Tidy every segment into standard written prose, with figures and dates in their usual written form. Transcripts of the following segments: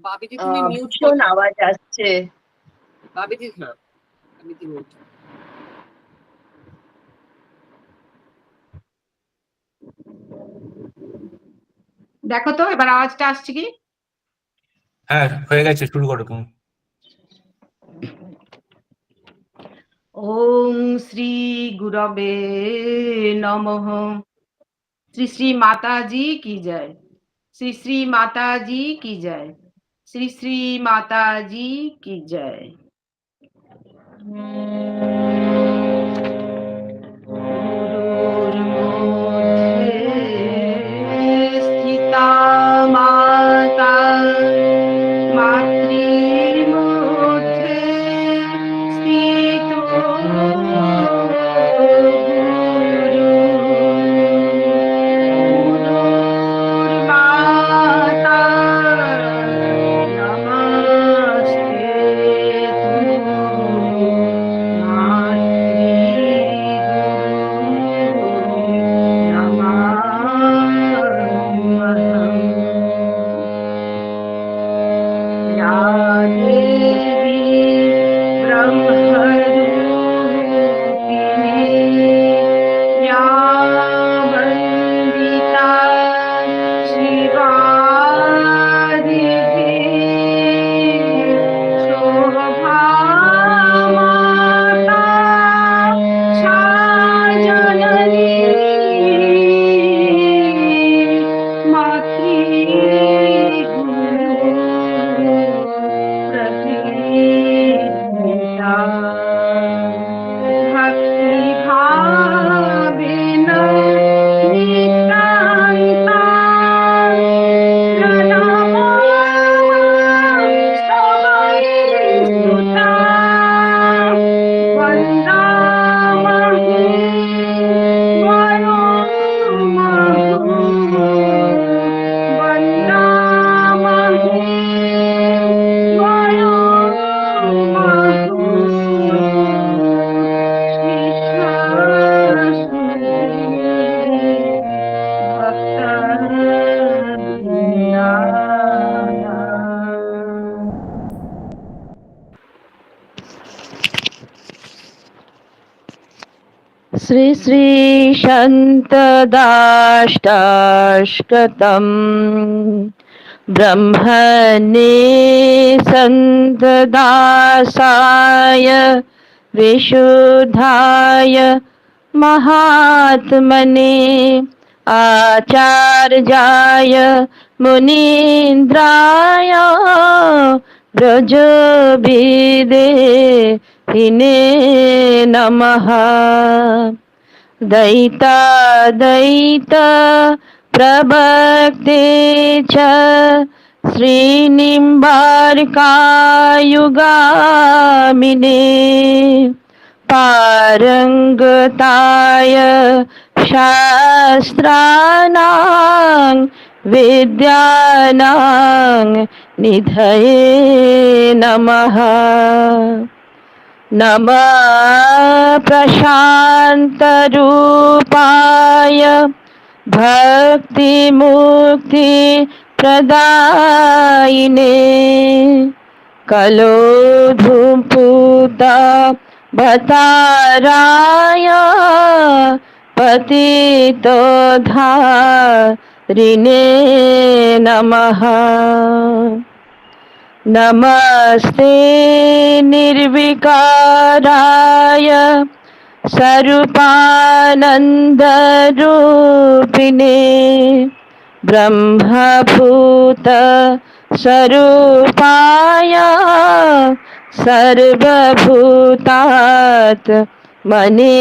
বাবিদি তুমি মিউট ভীষণ করো। আওয়াজ আসছে। বাবিদি, হ্যাঁ বাবিদি মিউট। দেখো তো এবার আওয়াজটা আসছে কি? হ্যাঁ হয়ে গেছে, শুরু করো তুমি। ওম শ্রী গুরবে নমঃ। শ্রী শ্রী মাতাজি কি জয়, শ্রী শ্রী মাতাজি কি জয়, শ্রী শ্রী মাতাজি কি জয়। গুরুর মধ্যে স্থিতা মাতা, মাতৃর মধ্যে স্থিত গুরু। গুরুর মাতা নমস্তে তু, মাতৃগুরু নমাম্যহম। या देवी ब्रह्मरूपिणी, या वन्दिता शिवादिभिः, शोभा माता सा जननी, मातृगुरु प्रतीता। भक्ति भावेन नितान्ता प्रणमामि स्तवै स्तुता। वन्दामहे वयोमहु, वन्दामहे वयोमहु। शिष्यासुरे भक्तवृन्दाः। श्री श्री सन्तदाष्टाष्टकम् ब्रह्मणे सन्तदासाय विशुद्धाय महात्मने आचार्याय मुनीन्द्राय ब्रजविदेहिने नमः। दैतादैत प्रभक्ते च श्रीनिम्बार्कायुगामिने पारङ्गताय शास्त्राणां विद्यानां निधये नमः। नमः प्रशान्तरूपाय भक्तिमुक्ति प्रदायिने कलोधुपूता भताराय पतितोद्धारिणे नमः। नमस्ते निर्विकाराय स्वरूपानन्दरूपिणे ब्रह्मभूत स्वरूपाय सर्वभूतात्मने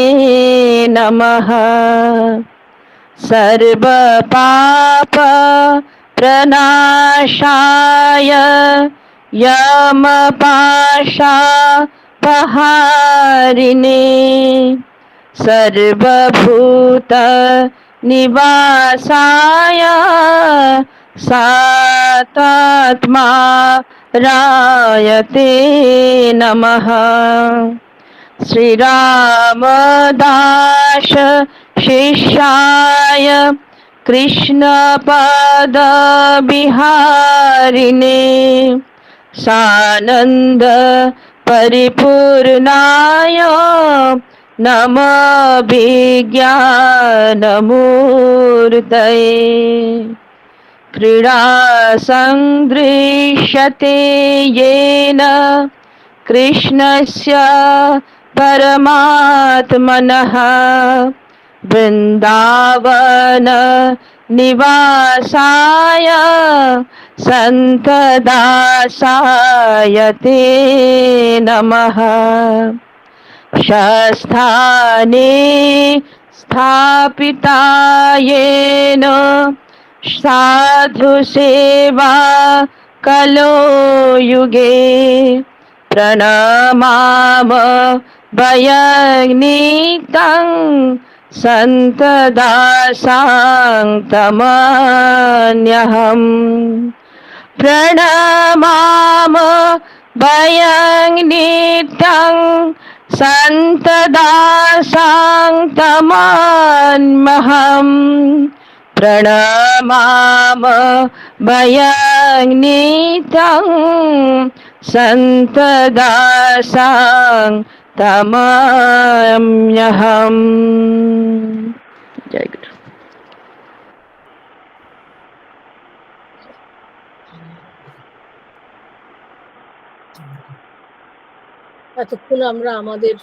नमः। सर्वपाप प्रनाशाय यमपाशापहारिणे सर्वभूत निवासाय सातात्मा रायते नमः। श्रीरामदास शिष्याय কৃষ্ণ পদ বিহারিণে সানন্দ পরিপূর্ণায় নম বিজ্ঞানমূর্তয়ে ক্রীড়া সংদৃশ্যতে येन কৃষ্ণস্য পরমাত্মনঃ বৃন্দাবন নিবাসায় সন্তদাসায় তে নমঃ স্থানে স্থাপিতায়েন সাধু সেবা কলো যুগে প্রণমাম বয়নিতং সন্তদাসাং তমন্যহম প্রণমাম বয়ং নিত্যং সন্তদাসাং তমন্যহম প্রণমাম বয়ং নিত্যং সন্তদাসাং তমন্যহম। জয় গুরু। এতক্ষণ আমরা আমাদের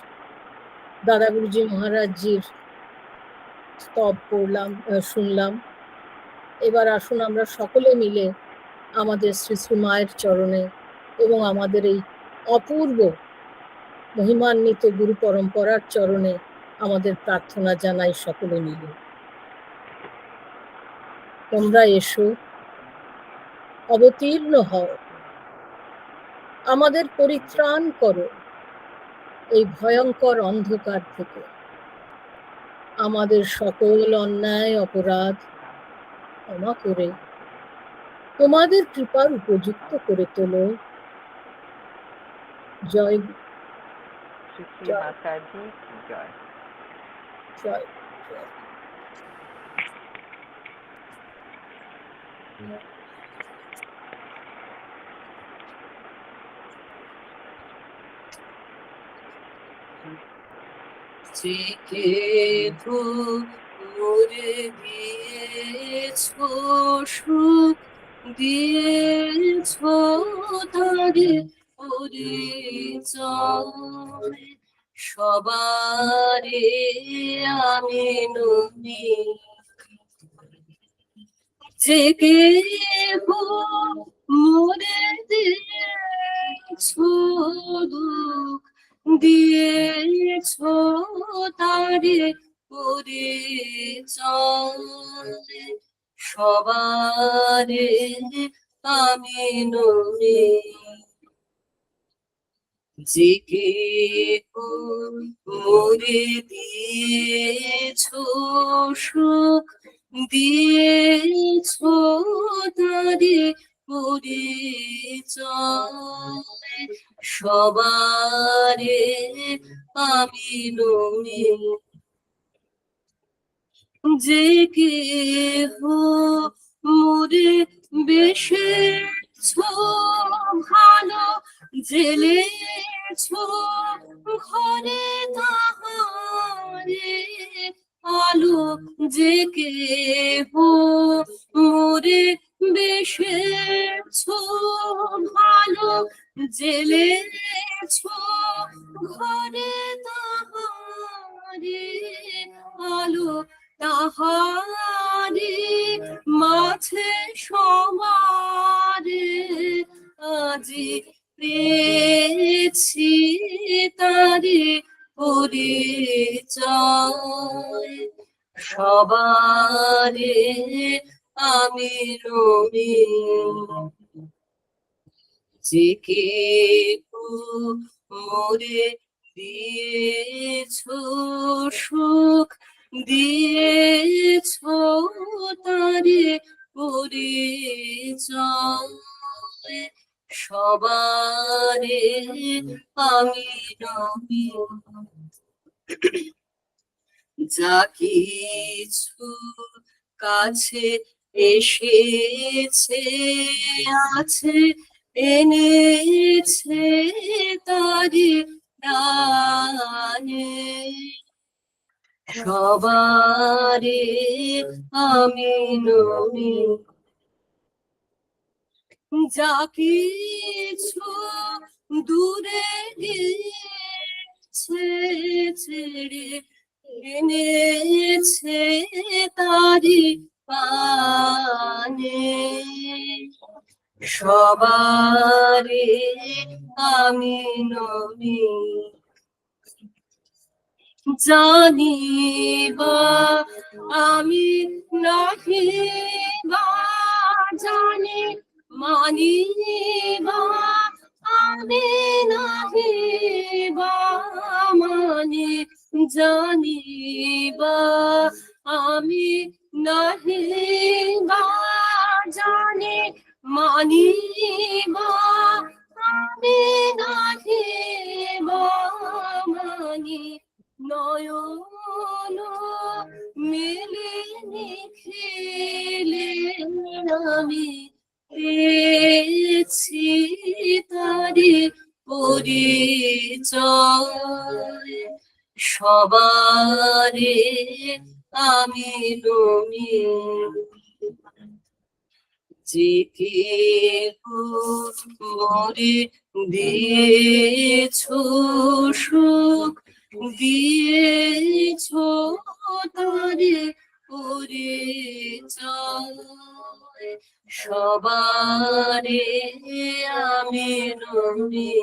দাদা গুরুজি মহারাজজির স্তব পড়লাম, শুনলাম। এবার আসুন আমরা সকলে মিলে আমাদের শ্রী শ্রী মায়ের চরণে এবং আমাদের এই অপূর্ব মহিমান্বিত গুরু পরম্পরার চরণে আমাদের প্রার্থনা জানাই সকলে মিলে। তোমরা এসো, অবতীর্ণ হও, আমাদের পরিত্রাণ করো এই ভয়ঙ্কর অন্ধকার থেকে। আমাদের সকল অন্যায় অপরাধ ক্ষমা করে তোমাদের কৃপার উপযুক্ত করে তোলো। জয় মাতাজি জয়। জয়। থেকে মোরে দিয়েছো সুখ দিয়েছো তারে পরিচয় সবারে আমি নবী থেকে মোরে দিয়েছো দুঃখ দিয়েছো তারে পরিচয় সবারে আমি নবী জেগে মোরে দিয়েছো সুখ দিয়েছো তারে পরিচয় সবারে আমি নবী জেগে মোরে বেশেছো ভালো জেলেছো ঘরে তাহারে আলো জেগে মোরে বেশেছো ভালো জেলেছো ঘরে তাহারে আলো তাহারে মাঝে সবারে আজি পেয়েছি তারে পরিচয় সবারে আমি নবী জেগে মোরে দিয়েছো সুখ দিয়েছো তারে পরিচয় সবারে আমি নবী যা কিছু কাছে এসেছে আছে এনেছে তারি প্রাণে সবারে আমি নমি যা কিছু দূরে গেছে ছেড়ে এনেছে তারি পানে সবারে আমি নমি জানিবা আমি নাহি বা জানি মানিবা আমি নাহি বা মানি জানিবা আমি নাহি বা জানি মানিবা আমি নাহি বা মানি নয়ন মেলে নিখিলে আমি পেয়েছি তারি পরিচয় সবারে আমি নমি যে কেউ মরে দিয়েছ সুখ দিয়েছ তারে পরিচয় সবারে আমি নমি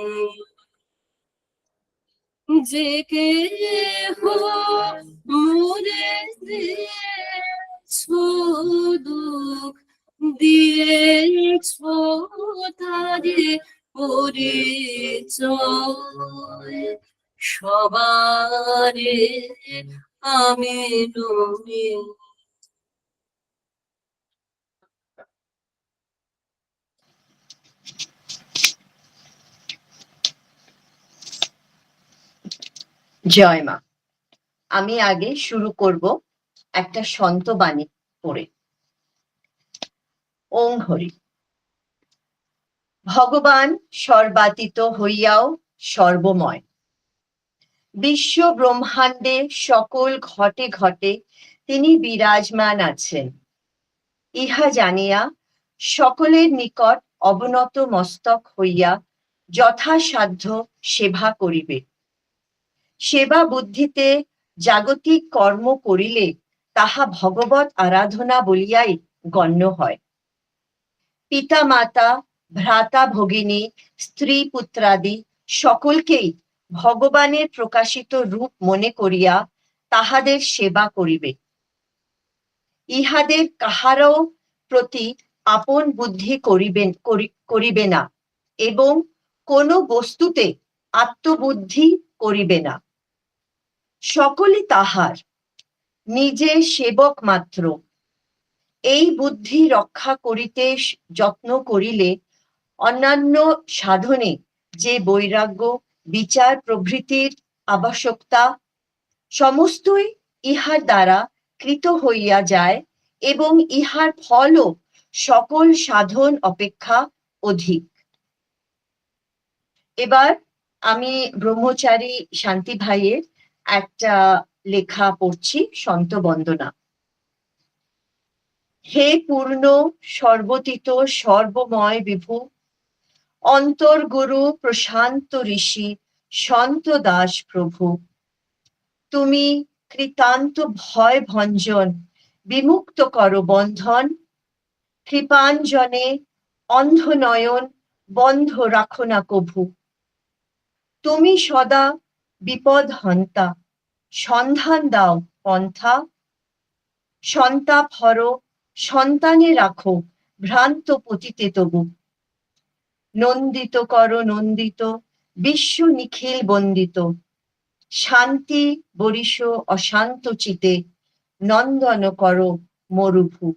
যে কেহ মরে দিয়েছ দুঃখ দিয়েছ তারে পরিচয় সবারে আমি নমি জয় মা। আমি আগে শুরু করব একটা সন্ত বাণী পড়ে। ওং হরি। ভগবান সর্বাতীত হইয়াও সর্বময়, বিশ্ব ব্রহ্মাণ্ডে সকল ঘটে ঘটে তিনি বিরাজমান আছেন। ইহা জানিয়া সকলের নিকট অবনত মস্তক হইয়া যথাসাধ্য সেবা করিবে। সেবা বুদ্ধিতে জাগতিক কর্ম করিলে তাহা ভগবত আরাধনা বলিয়াই গণ্য হয়। পিতা মাতা ভ্রাতা ভগিনী স্ত্রী পুত্রাদি সকলকেই ভগবানের প্রকাশিত রূপ মনে করিয়া তাহাদের সেবা করিবে। ইহাদের কাহারও প্রতি আপন বুদ্ধি করিবে না এবং কোনো বস্তুতে আত্মবুদ্ধি করিবে না। সকলে তাহার নিজে সেবক মাত্র। এই বুদ্ধি রক্ষা করিতে যত্ন করিলে অন্যান্য সাধনে যে বৈরাগ্য বিচার প্রভৃতির আবশ্যকতা সমস্তই ইহার দ্বারা কৃত হইয়া যায় এবং ইহার ফলও সকল সাধন অপেক্ষা অধিক। এবার আমি ব্রহ্মচারী শান্তি ভাইয়ের একটা লেখা পড়ছি, সন্ত বন্দনা। হে পূর্ণ সর্বতীত সর্বময় বিভু, অন্তর্গুরু প্রশান্ত ঋষি সন্ত দাস প্রভু, তুমি কৃতান্ত ভয় ভঞ্জন বিমুক্ত করো বন্ধন, কৃপাঞ্জনে অন্ধ নয়ন বন্ধ রাখো না কভু। তুমি সদা বিপদ হন্তা, সন্ধান দাও পন্থা, সন্তাপ হর সন্তানে রাখো ভ্রান্ত পতিতে তবু। নন্দিত করো নন্দিত বিশ্ব নিখিল বন্দিত, শান্তি বরিশ অশান্ত চিতে নন্দন করো মরুভূ।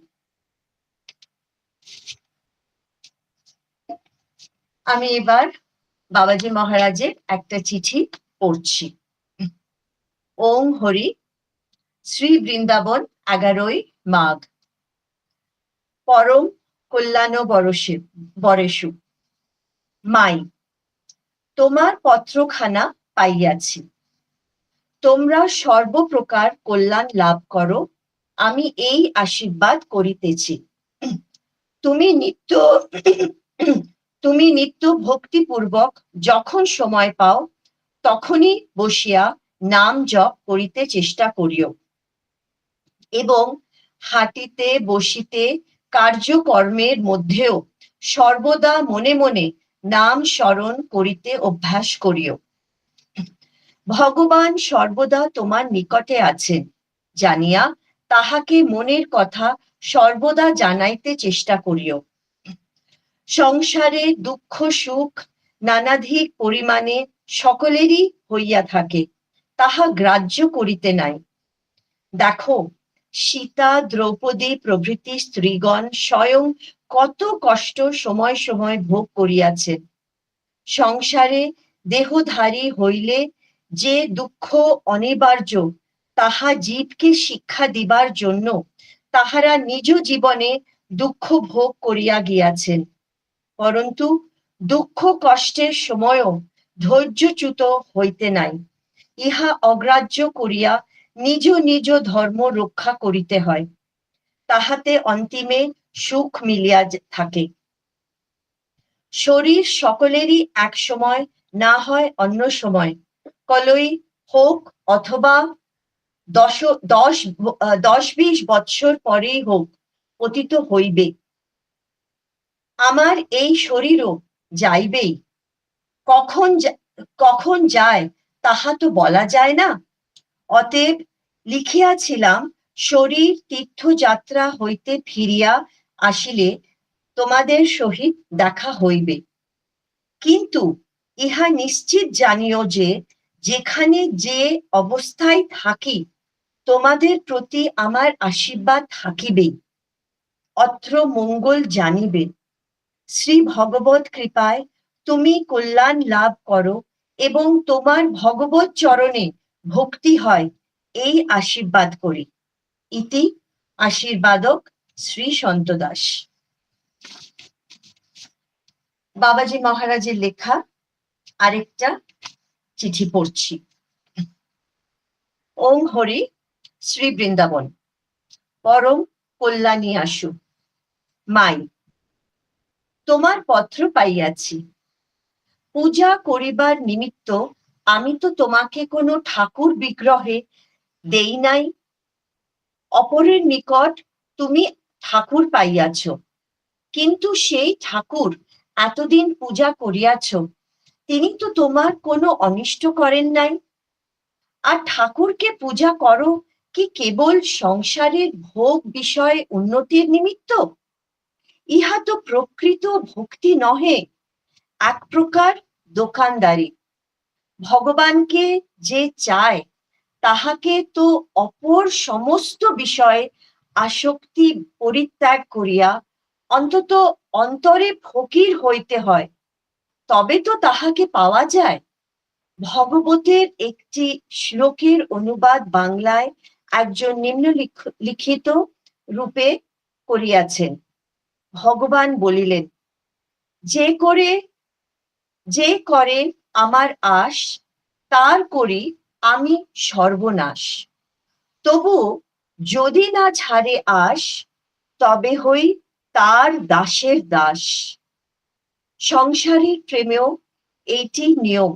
আমি এবার বাবাজি মহারাজের একটা চিঠি পড়ছি। ওং হরি। শ্রী বৃন্দাবন 11ই মাঘ পরম কল্যাণ বরেষু। মাই, তোমার পত্রখানা পাইয়াছি। তোমরা সর্বপ্রকার কল্যাণ লাভ করো, আমি এই আশীর্বাদ করিতেছি। তুমি নিত্য ভক্তিপূর্বক যখন সময় পাও তখনই বসিয়া নাম জপ করিতে চেষ্টা করিও, এবং হাঁটিতে বসিতে কার্যকর্মের মধ্যেও সর্বদা মনে মনে নাম স্মরণ করিতে অভ্যাস করিও। ভগবান সর্বদা তোমার নিকটে আছেন জানিয়া তাহাকে মনের কথা সর্বদা জানাইতে চেষ্টা করিও। সংসারে দুঃখ সুখ নানাধিক পরিমাণে সকলেরই হইয়া থাকে, তাহা গ্রাহ্য করিতে নাই। দেখো, সীতা, দ্রৌপদী প্রভৃতি স্ত্রীগণ স্বয়ং কত কষ্ট সময় সময় ভোগ করিয়াছেন। সংসারে দেহধারী হইলে যে দুঃখ অনিবার্য, তাহা জীবকে শিক্ষা দিবার জন্য তাহারা নিজ জীবনে দুঃখ ভোগ করিয়া গিয়াছেন। পরন্তু দুঃখ কষ্টের সময়ও ধৈর্যচ্যুত হইতে নাই। ইহা অগ্রাহ্য করিয়া নিজ নিজ ধর্ম রক্ষা করিতে হয়, তাহাতে অন্তিমে সুখ মিলিয়া থাকে। শরীর সকলেরই এক সময় না হয় অন্য সময়, কলই হোক অথবা 10-20 বৎসর পরেই হোক, পতিত হইবে। আমার এই শরীরও যাইবেই, কখন যায় তাহা তো বলা যায় না। অতএব লিখিয়াছিলাম, শরীর তীর্থযাত্রা হইতে ফিরিয়া আসিলে তোমাদের সহিত দেখা হইবে। কিন্তু ইহা নিশ্চিত জানিও যে যেখানে যে অবস্থায় থাকি তোমাদের প্রতি আমার আশীর্বাদ থাকিবেই। অত্র মঙ্গল জানিবে। শ্রী ভগবত কৃপায় তুমি কল্যাণ লাভ করো এবং তোমার ভগবত চরণে ভক্তি হয়, এই আশীর্বাদ করি। ইতি আশীর্বাদক শ্রী সন্ত দাস। বাবাজি মহারাজের লেখা আরেকটা চিঠি পড়ছি। ওং হরি শ্রী বৃন্দাবন, পরম কল্যাণী আসু। মাই, তোমার পত্র পাইয়াছি। পূজা করিবার নিমিত্ত আমি তো তোমাকে কোনো ঠাকুর বিগ্রহে দেই নাই। অপরের নিকট তুমি ঠাকুর পাইয়াছ, কিন্তু সেই ঠাকুর এতদিন পূজা করিয়াছ, তিনি তো তোমার কোনো অনিষ্ট করেন নাই। আর ঠাকুরকে পূজা করো কি কেবল সংসারের ভোগ বিষয়ে উন্নতির নিমিত্ত? ইহা তো প্রকৃত ভক্তি নহে, এক প্রকার দোকানদারি। ভগবানকে যে চায় তাহাকে তো অপর সমস্ত বিষয়ে আসক্তি পরিত্যাগ করিয়া অন্তত অন্তরে ফকির হইতে হয়, তবে তো তাহাকে পাওয়া যায়। ভগবতের একটি শ্লোকের অনুবাদ বাংলায় একজন নিম্নলিখিত রূপে করিয়াছেন। ভগবান বলিলেন, যে করে আমার আশ, তার করি আমি সর্বনাশ। তবু যদি না ছাড়ে আশ, তবে হই তার দাসের দাস। সংসারের প্রেমেও এইটি নিয়ম,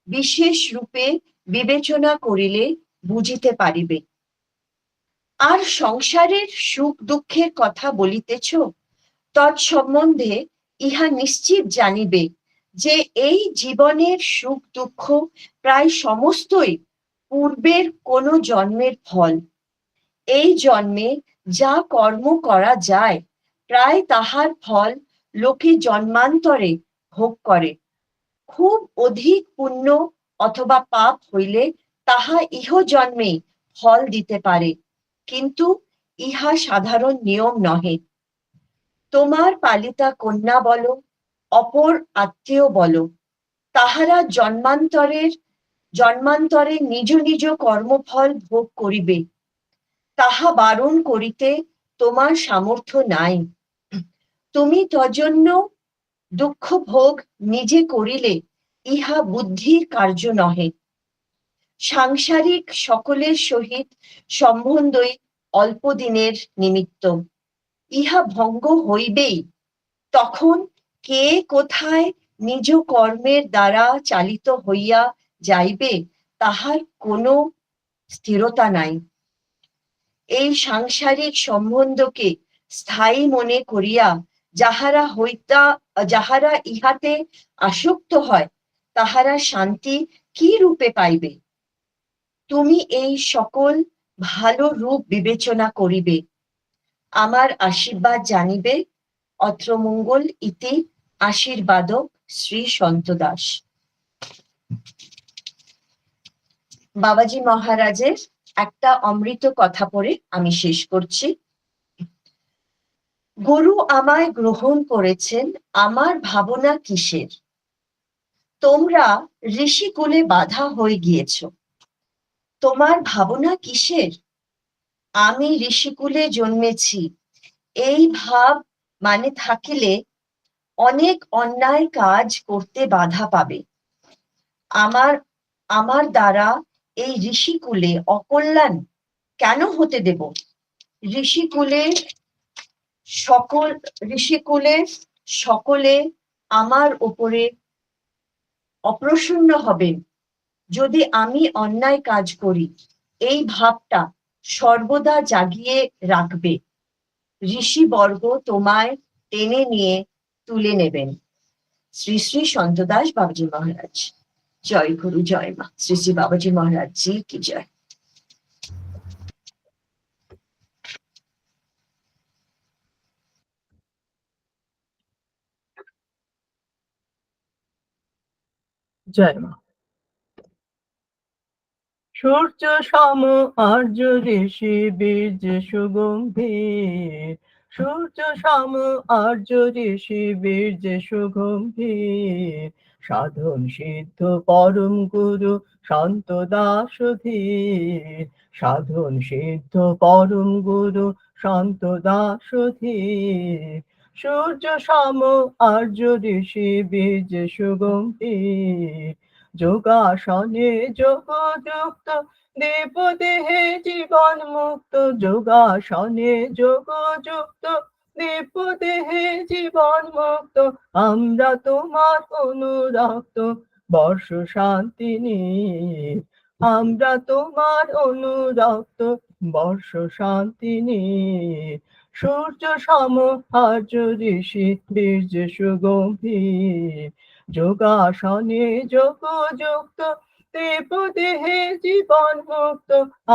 বিশেষ রূপে বিবেচনা করিলে বুঝিতে পারিবে। আর সংসারের সুখ দুঃখের কথা বলিতেছ, তৎসম্বন্ধে ইহা নিশ্চিত জানিবে যে এই জীবনের সুখ দুঃখ প্রায় সমস্তই পূর্বের কোনো জন্মের ফল। এই জন্মে যা কর্ম করা যায়, প্রায় তাহার ফল লোকে জন্মান্তরে ভোগ করে। খুব অধিক পুণ্য অথবা পাপ হইলে তাহা ইহ জন্মে ফল দিতে পারে, কিন্তু ইহা সাধারণ নিয়ম নহে। তোমার পালিতা কন্যা বলো, অপর আত্মীয় বলো, তাহারা জন্মান্তরে নিজ নিজ কর্মফল ভোগ করিবে। তাহা বারণ করিতে তোমার সামর্থ্য নাই। তুমি তজন্য দুঃখ ভোগ নিজে করিলে ইহা বুদ্ধির কার্য নহে। সাংসারিক সকলের সহিত সম্বন্ধই অল্প দিনের নিমিত্ত, ইহা ভঙ্গ হইবেই। তখন কে কোথায় নিজ কর্মের দ্বারা চালিত হইয়া যাইবে তাহার কোনো স্থিরতা নাই। এই সাংসারিক সম্বন্ধকে স্থায়ী মনে করিয়া যাহারা ইহাতে আসক্ত হয় তাহারা শান্তি কি রূপে পাইবে? তুমি এই সকল ভালো রূপ বিবেচনা করিবে, আমার আশীর্বাদ জানিবে। অত্র মঙ্গল ইতি আশীর্বাদক শ্রী সন্ত দাস। বাবাজি মহারাজের একটা অমৃত কথা পড়ে আমি শেষ করছি। গুরু আমায় গ্রহণ করেছেন, আমার ভাবনা কিসের? তোমরা ঋষিকুলে বাধা হয়ে গিয়েছ, তোমার ভাবনা কিসের? আমি ঋষিকুলে জন্মেছি, এই ভাব মানে থাকিলে অনেক অন্যায় কাজ করতে বাধা পাবে। আমার দ্বারা এই ঋষিকুলে অকল্যাণ কেন হতে দেব? ঋষিকুলে সকলে আমার উপরে অপ্রসন্ন হবেন যদি আমি অন্যায় কাজ করি, এই ভাবটা সর্বদা জাগিয়ে রাখবে। ঋষিবর্গ তোমায় টেনে নিয়ে তুলে নেবেন। শ্রী শ্রী সন্তদাস বাবাজি মহারাজ। জয় গুরু, জয় মা। শ্রী শ্রী বাবাজি মহারাজ জি কি জয়। জয় মা। সূর্য সম আর্য ঋষি বীর্য সুগম্ভীর, সূর্য সম আর্য ঋষি বীর্য সুগম্ভীর, সাধন সিদ্ধ পরম গুরু সন্ত দাস ধীর, সাধন সিদ্ধ পরম গুরু সন্ত দাস ধীর, সূর্য সম আর্য ঋষি বীর্য সুগম্ভীর, যোগাসনে যোগযুক্ত দেবদেহে জীবন মুক্ত, যোগাসনে যোগযুক্ত দেবদেহে জীবন মুক্ত, আমরা তোমার অনুরক্ত বর্ষ শান্তি নীর, আমরা তোমার অনুরক্ত বর্ষ শান্তি নীর, সূর্য সম আর্য ঋষি বীর্য সুগম্ভীর, যোগাসনে যোগযুক্ত দেবদেহে জীবন মুক্ত,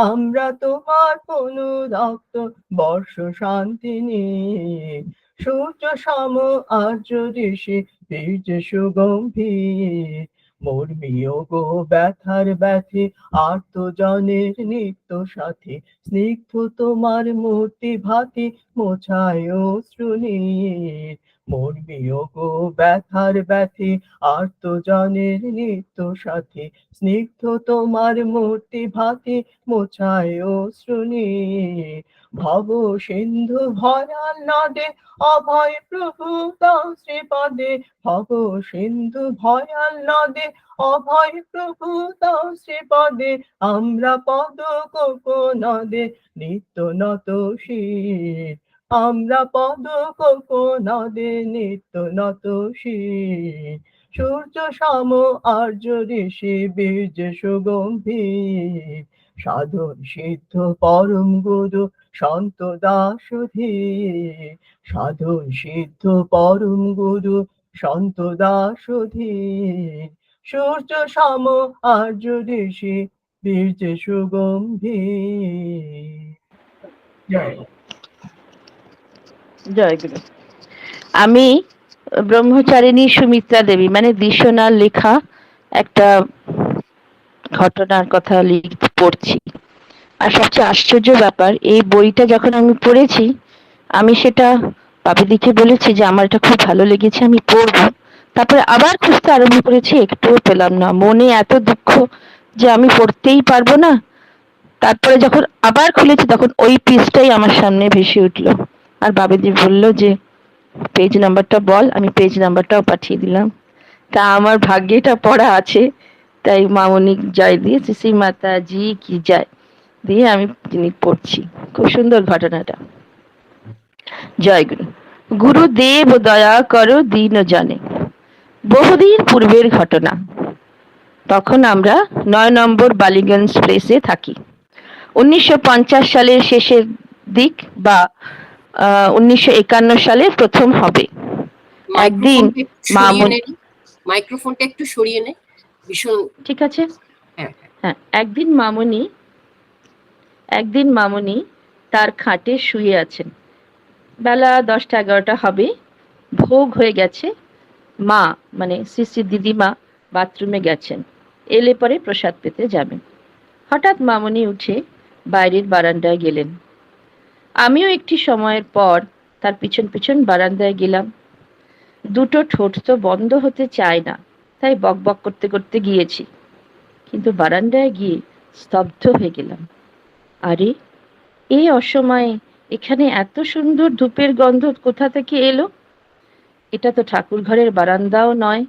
আমরা তোমার অনুরক্ত বর্ষ শান্তি নীর, সূর্য সম আর্য ঋষি বীর্য সুগম্ভীর, মোর বিয়োগ ব্যথার ব্যথি আর্তজনের নিত্য সাথী, স্নিগ্ধ তোমার মূর্তি ভাতি মোছায় অশ্রুনীর, মোর বিয়োগ ব্যথার ব্যথি আর্তজনের নিত্য সাথী, স্নিগ্ধ তোমার মূর্তি ভাতি মোছায় অশ্রুনীর, ভব সিন্ধু ভয়াল নদে অভয় প্রভু দাও শ্রীপদে, ভব সিন্ধু ভয়াল নদে অভয় প্রভু দাও শ্রীপদে, আমরা পদ কোকনদে নিত্য নত শির, আমরা পদ কোকনদে নিত্য নত শির, সূর্য সম আর্য ঋষি বীর্য সুগম্ভীর, সাধন সিদ্ধ পরম গুরু সন্ত দাস ধীর, সাধন সিদ্ধ পরম গুরু সন্ত দাস ধীর, সূর্য সম আর্য ঋষি বীর্য সুগম্ভীর। জয় জয় গুরু। আমি ব্রহ্মচারিণী সুমিত্রা দেবী, মানে দৃশ্যনার লেখা একটা ঘটনার কথা পড়ছি। আর সবচেয়ে আশ্চর্য ব্যাপার, এই বইটা যখন আমি পড়েছি, আমি সেটা বাপিদিকে বলেছি যে আমার এটা খুব ভালো লেগেছে, আমি পড়বো। তারপরে আবার খুঁজতে আরম্ভ করেছি, একটুও পেলাম না। মনে এত দুঃখ যে আমি পড়তেই পারবো না। তারপরে যখন আবার খুলেছি তখন ওই পিসটাই আমার সামনে ভেসে উঠলো। আর বাবাজি বলল যে পেজ নাম্বারটা বল, আমি পেজ নাম্বারটাও পাঠিয়ে দিলাম। তা আমার ভাগ্যে এটা পড়া আছে, তাই মামনি জয় দিয়ে শ্রী মাতাজি কি জয় দিয়ে আমি যিনি পড়ছি। খুব সুন্দর ঘটনাটা। জয় গুরু। গুরুদেব দয়া করো দীন জনে। বহুদিন পূর্বের ঘটনা। তখন আমরা ৯ নম্বর বালিগঞ্জ প্লেসে থাকি। ১৯৫০ সালের শেষের দিক বা ১৯৫১ সালে প্রথম হবে। একদিন মাইক্রোফোনটা একটু সরিয়ে নে, ভীষণ। ঠিক আছে। হ্যাঁ হ্যাঁ, একদিন মামনি তার খাটে শুয়ে আছেন। বেলা ১০টা-১১টা হবে। ভোগ হয়ে গেছে। মা মানে শ্রী দিদিমা বাথরুমে গেছেন, এলে পরে প্রসাদ পেতে যাবেন। হঠাৎ মামনি উঠে বাইরের বারান্দায় গেলেন। আমিও একটি সময়ের পর তার পিছন পিছন বারান্দায় গেলাম। দুটো ঠোঁট তো বন্ধ হতে চায় না, তাই বকবক করতে করতে গিয়েছি। কিন্তু বারান্দায় গিয়ে স্তব্ধ হয়ে গেলাম। আরে, এই অসময়ে এখানে এত সুন্দর ধূপের গন্ধ কোথা থেকে এলো? এটা তো ঠাকুর ঘরের বারান্দাও নয়।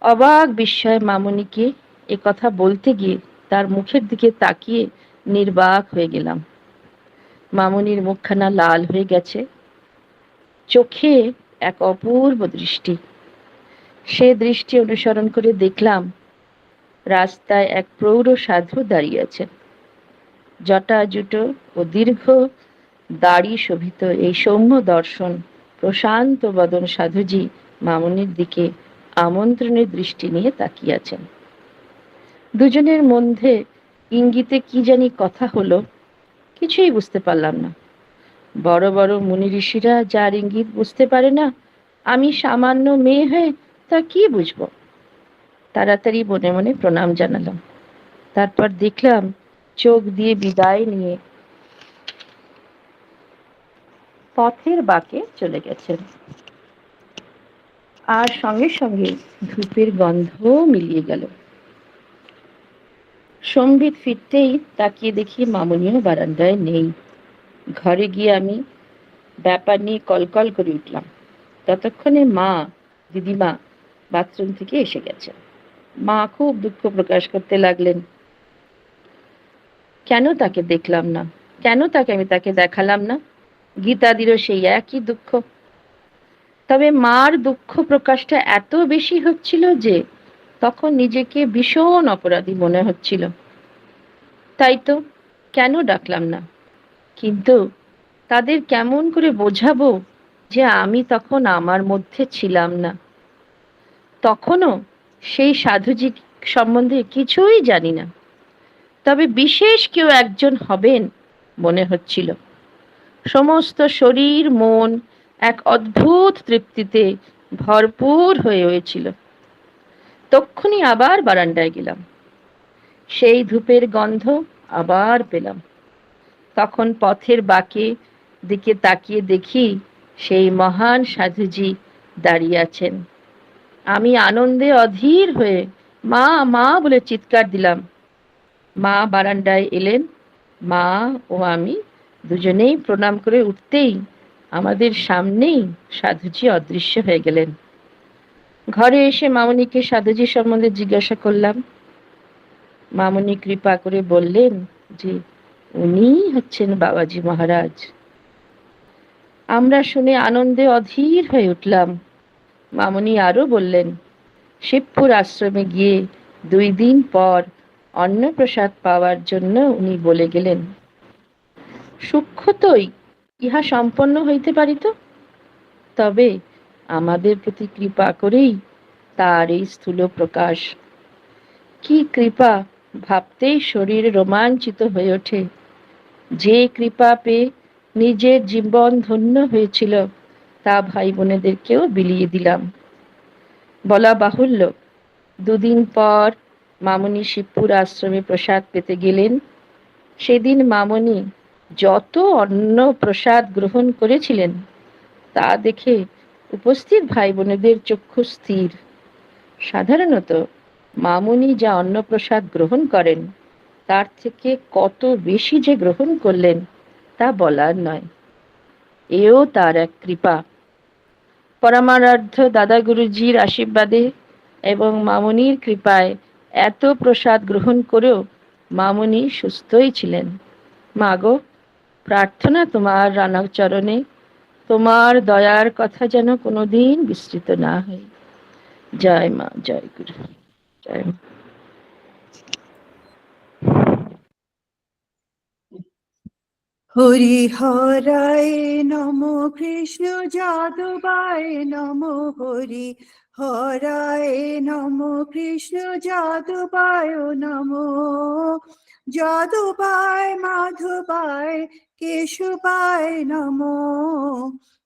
অবাক বিস্ময়ে মামনিকে এ কথা বলতে গিয়ে তার মুখের দিকে তাকিয়ে নির্বাক হয়ে গেলাম। মামনির মুখখানা লাল হয়ে গেছে, চোখে এক অপূর্ব দৃষ্টি। সে দৃষ্টি অনুসরণ করে দেখলাম রাস্তায় এক প্রৌঢ় সাধু দাঁড়িয়ে আছেন। জটা জুটো ও দীর্ঘ দাড়ি শোভিত এই সৌম্য দর্শন প্রশান্ত বদন সাধুজি মামনির দিকে আমন্ত্রণের দৃষ্টি নিয়ে তাকিয়ে আছেন। দুজনের মধ্যে ইঙ্গিতে কি জানি কথা হলো, কিছুই বুঝতে পারলাম না। বড় বড় মুনি ঋষিরা যার ইঙ্গিত বুঝতে পারে না, আমি সামান্য মেয়ে হয়ে তা কি বুঝবো? তাড়াতাড়ি মনে মনে প্রণাম জানালাম। তারপর দেখলাম চোখ দিয়ে বিদায় নিয়ে পথের বাঁকে চলে গেছেন। আর সঙ্গে সঙ্গে ধূপের গন্ধ মিলিয়ে গেল। সম্বিত ফিরতেই তাকিয়ে দেখি মামনিও বারান্দায় নেই। ঘরে গিয়ে আমি ব্যাপার নিয়ে কলকল করে উঠলাম। ততক্ষণে মা দিদিমা বাথরুম থেকে এসে গেছে। মা খুব দুঃখ প্রকাশ করতে লাগলেন। কেন তাকে দেখলাম না, কেন আমি তাকে দেখালাম না? গীতাদিরও সেই একই দুঃখ। তবে মার দুঃখ প্রকাশটা এত বেশি হচ্ছিল যে তখন নিজেকে ভীষণ অপরাধী মনে হচ্ছিল। তাই তো কেন ডাকলাম না। কিন্তু তাদের কেমন করে বোঝাবো যে আমি তখন আমার মধ্যে ছিলাম না? তখনও সেই সাধুজি সম্বন্ধে কিছুই জানি না। তবে বিশেষ কেউ একজন হবেন মনে হচ্ছিল। সমস্ত শরীর মন এক অদ্ভুত তৃপ্তিতে ভরপুর হয়ে হয়েছিল। তক্ষুনি আবার বারান্দায় গেলাম। সেই ধূপের গন্ধ আবার পেলাম। তখন পথের বাঁকে দিকে তাকিয়ে দেখি সেই মহান সাধুজি দাঁড়িয়ে আছেন। আমি আনন্দে অধীর হয়ে মা মা বলে চিৎকার দিলাম। মা বারান্দায় এলেন। মা ও আমি দুজনেই প্রণাম করে উঠতেই আমাদের সামনেই সাধুজি অদৃশ্য হয়ে গেলেন। ঘরে এসে মামনিকে সাধুজি সম্বন্ধে জিজ্ঞাসা করলাম। মামনি কৃপা করে বললেন যে উনিই হচ্ছেন বাবাজি মহারাজ। আমরা শুনে আনন্দে অধীর হয়ে উঠলাম। মামনি আরো বললেন, শিবপুর আশ্রমে গিয়ে 2 দিন পর অন্নপ্রসাদ পাওয়ার জন্য উনি বলে গেলেন। সূক্ষ্মতই ইহা সম্পন্ন হইতে পারিত, তবে আমাদের প্রতি কৃপা করেই তার এই স্থূল প্রকাশ। কি কৃপা ভাবতেই শরীর রোমাঞ্চিত হয়ে ওঠে। যে কৃপা পেয়ে নিজের জীবন ধন্য হয়েছিল তা ভাই বোনেদেরকেও বিলিয়ে দিলাম। বলা বাহুল্য, 2 দিন পর মামনি শিবপুর আশ্রমে প্রসাদ পেতে গেলেন। সেদিন মামনি যত অন্ন প্রসাদ গ্রহণ করেছিলেন তা দেখে উপস্থিত ভাই বোনেদের চক্ষু স্থির। সাধারণত মামনি যা অন্নপ্রসাদ গ্রহণ করেন তার থেকে কত বেশি যে গ্রহণ করলেন তা বলার নয়। এও তার এক কৃপা। পরমারাধ্য দাদা গুরুজির আশীর্বাদে এবং মামুনির কৃপায় এত প্রসাদ গ্রহণ করেও মামুনি সুস্থই ছিলেন। মাগো, প্রার্থনা তোমার রানাচরণে, তোমার দয়ার কথা যেন কোনোদিন বিস্মৃত না হয়। জয় মা, জয় গুরু, জয় মা। হরি হরায় নম, কৃষ্ণ যাদবায় নম। হরি হরায় নম, কৃষ্ণ যাদবায় নম। যাদবায় মাধবায় কেশবায় নম।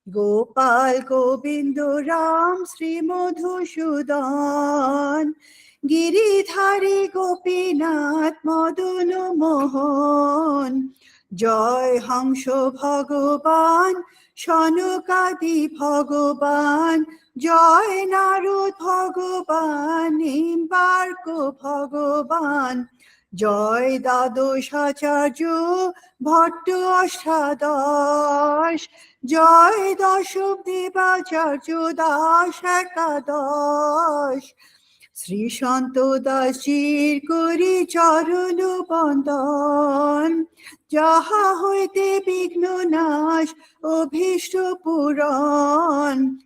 গোপাল গোবিন্দ রাম শ্রী মধুসূদন। গিরিধারী গোপীনাথ মদন মোহন। জয় হংস ভগবান সনকাদি ভগবান। জয় নারদ ভগবান নিম্বার্ক ভগবান। জয় দ্বাদশাচার্য ভট্ট অষ্টাদশ। জয় দশম দেবাচার্য দাস একাদশ। শ্রী সন্ত দাসীর করি চরণ বন্দন। যাহা হইতে বিঘ্ন নাশ অভীষ্ট পূরণ।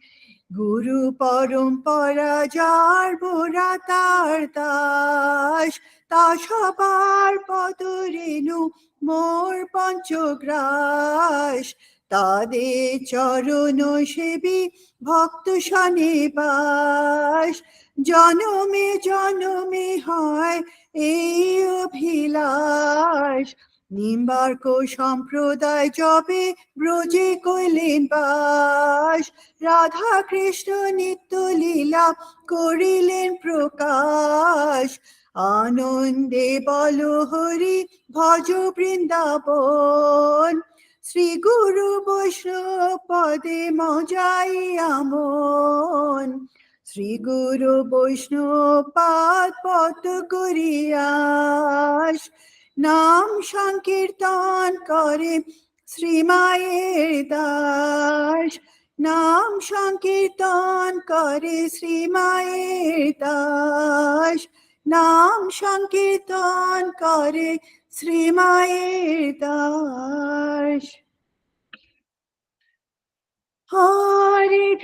গুরু পরম্পরা যার বোরা তার দাস। তা সবার পদ রেণু মোর পঞ্চগ্রাস। তাদের চরণ সেবী ভক্ত সনিবাস। জনমে জনমে হয় এই অভিলাষ। নিম্বার্ক সম্প্রদায় জবে ব্রজে কইলেন বাস। রাধা কৃষ্ণ নিত্য লীলা করিলেন প্রকাশ। আনন্দে বল হরি ভজ বৃন্দাবন। শ্রী গুরু বৈষ্ণব পদে মজাই আমন। শ্রী গুরু বৈষ্ণব পাদ পদ করিয়াস। নাম সংকীর্তন করে শ্রীমায়ের দাস। নাম সংকীর্তন করে শ্রীমায়ের দাস। নাম সংকীর্তন করে শ্রীমায়ের দাস। হরে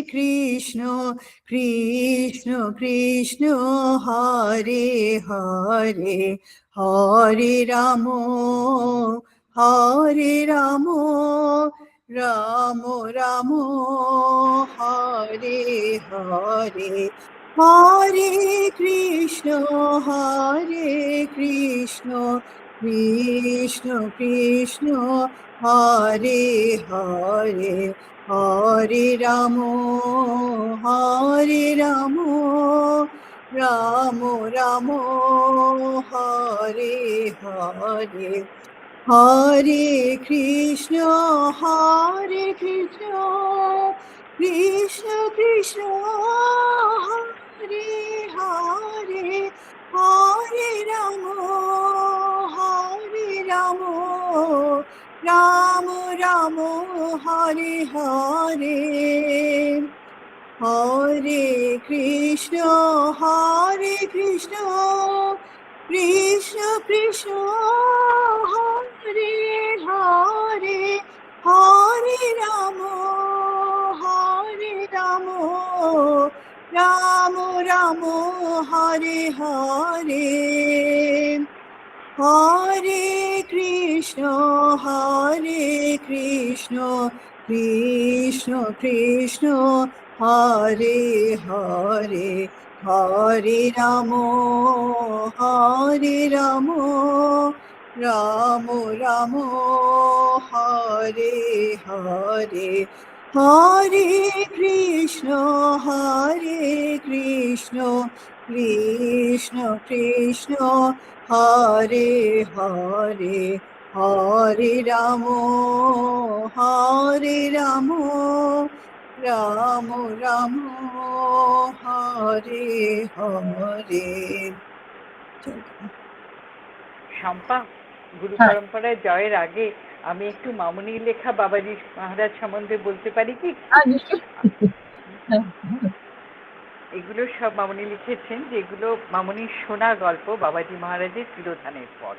কৃষ্ণ কৃষ্ণ কৃষ্ণ হরে হরে। হরে রাম রাম রাম হরে হরে। হরে কৃষ্ণ কৃষ্ণ কৃষ্ণ হরে হরে। হরে রাম রাম রাম হরে হরে। হরে কৃষ্ণ কৃষ্ণ কৃষ্ণ হরে হরে। হরে রাম রাম রাম হরে হরে। হরে কৃষ্ণ কৃষ্ণ কৃষ্ণ হরে হরে। হরে রাম রাম রাম হরে হরে। হরে কৃষ্ণ কৃষ্ণ কৃষ্ণ হরে হরে। হরে রাম রাম রাম হরে হরে। হরে কৃষ্ণ কৃষ্ণ কৃষ্ণ হরে হরে। হরে রাম রাম রাম হরে হরে। শম্পা, গুরু হ্যাঁ। পরম্পরায় জয়ের আগে আমি একটু মামুনির লেখা বাবাজি মহারাজ সম্বন্ধে বলতে পারি কি? নিশ্চয়ই। হ্যাঁ, এগুলো সব মামুনি লিখেছেন, যেগুলো মামুনির শোনা গল্প বাবাজি মহারাজের তিরোধানের পর।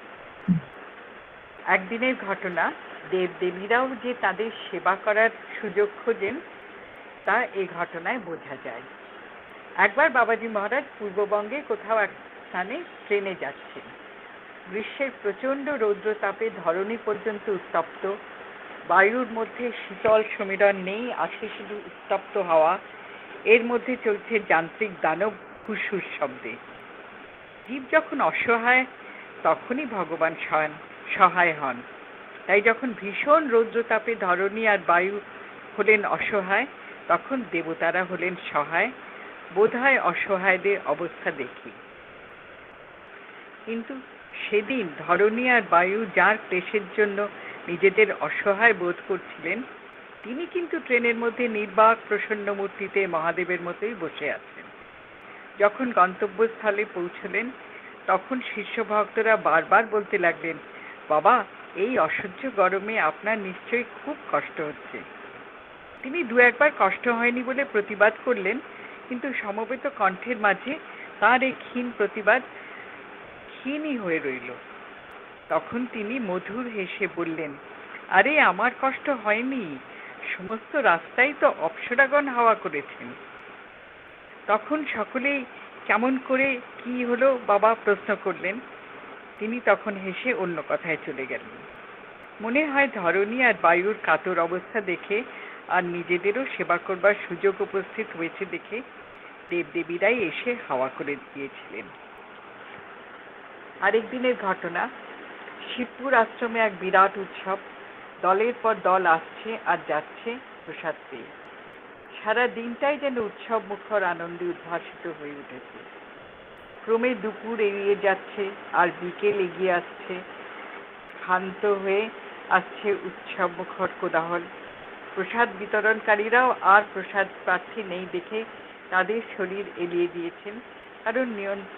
একদিনের ঘটনা, দেবদেবীরাও যে তাদের সেবা করার সুযোগ খোঁজেন তা এই ঘটনায় বোঝা যায়। একবার বাবাজি মহারাজ পূর্ববঙ্গে কোথাও এক স্থানে ট্রেনে যাচ্ছেন। গ্রীষ্মের প্রচণ্ড রৌদ্রতাপে ধরণী পর্যন্ত উত্তপ্ত, বায়ুর মধ্যে শীতল সমীরণ নেই, আছে শুধু উত্তপ্ত হাওয়া। এর মধ্যে চলছে যান্ত্রিক দানব হুসহুস শব্দে। জীব যখন অসহায় তখনই ভগবান সহায় হন। তাই যখন ভীষণ রৌদ্রতাপে ধরণী আর বায়ু হলেন অসহায়, তখন দেবতারা হলেন সহায়। বোধহয় অসহায়দের অবস্থা দেখি। কিন্তু সেদিন ধরণী আর বায়ু যার ক্লেশের জন্য নিজেদের অসহায় বোধ করছিলেন, তিনি কিন্তু ট্রেনের মধ্যে নির্বাক প্রসন্ন মূর্তিতে মহাদেবের মতোই বসে আছেন। যখন গন্তব্যস্থলে পৌঁছলেন, তখন শিষ্য ভক্তরা বারবার বলতে লাগলেন, বাবা, এই অসহ্য গরমে আপনার নিশ্চয়ই খুব কষ্ট হচ্ছে। তিনি দু একবার কষ্ট হয়নি বলে প্রতিবাদ করলেন, কিন্তু সমবেত কণ্ঠের মাঝে তার এই ক্ষীণ প্রতিবাদ ক্ষীণই হয়ে রইল। তখন তিনি মধুর হেসে বললেন, আরে আমার কষ্ট হয়নি, সমস্ত রাস্তায় তো অপ্সরাগণ হাওয়া করেছেন। তখন সকলেই কেমন করে কি হলো বাবা প্রশ্ন করলেন। তিনি তখন হেসে অন্য কথায় চলে গেলেন। মনে হয় ধরণী আর বায়ুর কাতর অবস্থা দেখে আর নিজেদেরও সেবা করবার সুযোগ উপস্থিত হয়েছে দেখে দেবদেবীরাই এসে হাওয়া করে দিয়েছিলেন। আরেক দিনের ঘটনা, শিবপুর আশ্রমে এক বিরাট উৎসব। দলের পর দল আসছে আর যাচ্ছে প্রসাদ পেয়ে। সারা দিনটাই যেন উৎসব মুখর আনন্দে উদ্ভাসিত হয়ে উঠেছে। ক্রমে দুপুর এড়িয়ে যাচ্ছে আর বিকেল এগিয়ে আসছে। ক্ষান্ত হয়ে আসছে উৎসব মুখর কোলাহল। প্রসাদ বিতরণকারীরাও আর প্রসাদ প্রার্থী নেই দেখে তাদের শরীর এলিয়ে দিয়েছেন, কারণ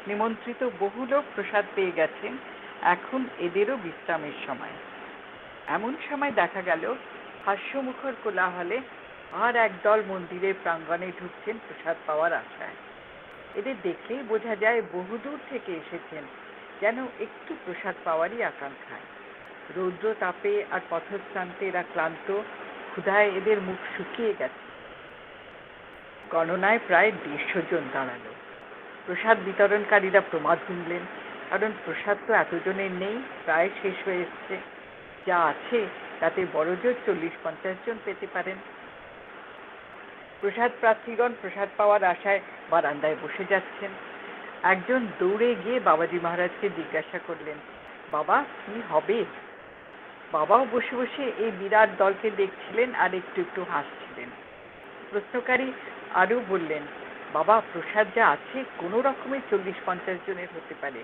নিমন্ত্রিত বহু লোক প্রসাদ পেয়ে গেছেন। এখন এদেরও বিশ্রামের সময়। এমন সময় দেখা গেল হাস্যমুখর কোলাহলে আর একদল মন্দিরের প্রাঙ্গণে ঢুকছেন প্রসাদ পাওয়ার আশায়। এদের দেখলেই বোঝা যায় বহুদূর থেকে এসেছেন, যেন একটু প্রসাদ পাওয়ারই আকাঙ্ক্ষায়। রৌদ্র তাপে আর পথশ্রান্তে এরা ক্লান্ত, ক্ষুধায় এদের মুখ শুকিয়ে গেছে। গণনায় প্রায় 150 জন দাঁড়ালো। প্রসাদ বিতরণকারীরা প্রমাদ গুনলেন, কারণ প্রসাদ তো এতজনের নেই, প্রায় শেষ হয়ে এসছে। যা আছে তাতে বড়জোর 40-50 জন পেতে পারেন। প্রসাদ প্রার্থীগণ প্রসাদ পাওয়ার আশায় বারান্দায় বসে যাচ্ছেন। একজন দৌড়ে গিয়ে বাবাজি মহারাজকে জিজ্ঞাসা করলেন, বাবা, কি হবে? বাবাও বসে বসে এই বিরাট দলকে দেখছিলেন আর একটু একটু হাসছিলেন। প্রশ্নকারী আরও বললেন, বাবা, প্রসাদ যা আছে কোনো রকমে 40-50 জনের হতে পারে,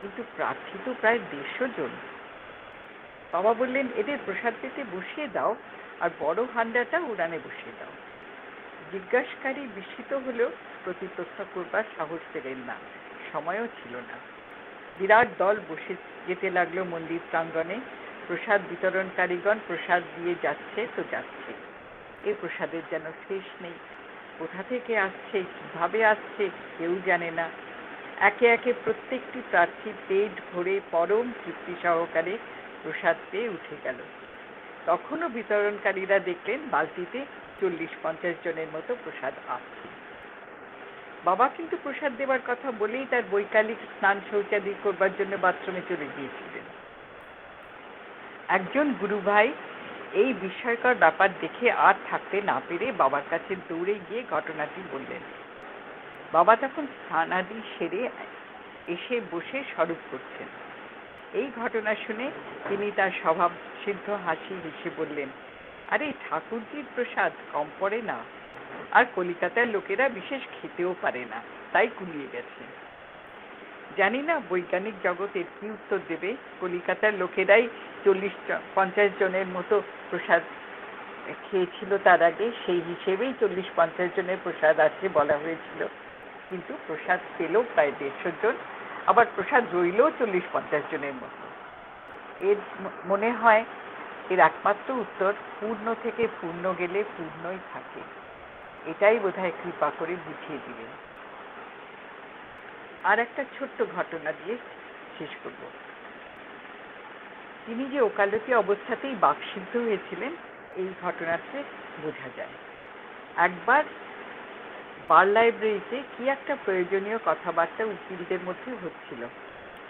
কিন্তু প্রার্থী তো প্রায় 150 জন। বাবা বললেন, এদের প্রসাদ পেতে বসিয়ে দাও আর বড় হান্ডাটা উড়ানে বসিয়ে দাও। জিজ্ঞাসাকারী বিস্মিত হলেও প্রতিপ্রশ্ন করবার সাহস পেলেন না, সময়ও ছিল না। বিরাট দল বসে যেতে লাগলো মন্দির প্রাঙ্গণে। প্রসাদ বিতরণকারীগণ প্রসাদ দিয়ে যাচ্ছে তো যাচ্ছে। এই প্রসাদের যেন শেষ নেই। কোথা থেকে আসছে, কিভাবে আসছে, কেউ জানে না। একে একে প্রত্যেকটি প্রার্থী পেট ভরে পরম তৃপ্তি সহকারে প্রসাদ পেয়ে উঠে গেল। তখনও বিতরণকারীরা দেখলেন বালতিতে 40-50 জনের মতো প্রসাদ আসছে। বাবা কিন্তু প্রসাদ দেবার কথা বলেই তার বৈকালিক স্নান শৌচাদি করবার জন্য বাথরুমে চলে গিয়েছিলেন। একজন গুরু ভাই এই বিস্ময়কর ব্যাপার দেখে আর থাকতে না পেরে বাবার কাছে দৌড়ে গিয়ে ঘটনাটি বললেন। বাবা তখন স্নানাদি সেরে এসে বসে স্বরূপ করছেন। এই ঘটনা শুনে তিনি তার স্বভাব সিদ্ধ হাসি হেসে বললেন, আরে ঠাকুরজির প্রসাদ কম পড়ে না, আর কলিকাতার লোকেরা বিশেষ খেতেও পারে না, তাই কুলিয়ে গেছে। জানি না বৈজ্ঞানিক জগতের কি উত্তর দেবে। কলিকাতার লোকেরাই 40-50 জনের মতো প্রসাদ খেয়েছিল তার আগে, সেই হিসেবেই 40-50 জনের প্রসাদ আছে বলা হয়েছিল, কিন্তু প্রসাদ পেল প্রায় 150 জন, আবার প্রসাদ রইল 40-50 জনের মতো। এর মনে হয় এর একমাত্র উত্তর পূর্ণ থেকে পূর্ণ গেলে পূর্ণই থাকে। এটাই বোধহয় কৃপা করে বুঝিয়ে দিলেন। আর একটা ছোট্ট ঘটনা দিয়ে শেষ করব। তিনি যে ওকালতি অবস্থাতেই বাকসিদ্ধ হয়েছিলেন এই ঘটনাতে বোঝা যায়। একবার বার লাইব্রেরিতে কি একটা প্রয়োজনীয় কথাবার্তা উকিলদের মধ্যে হচ্ছিল।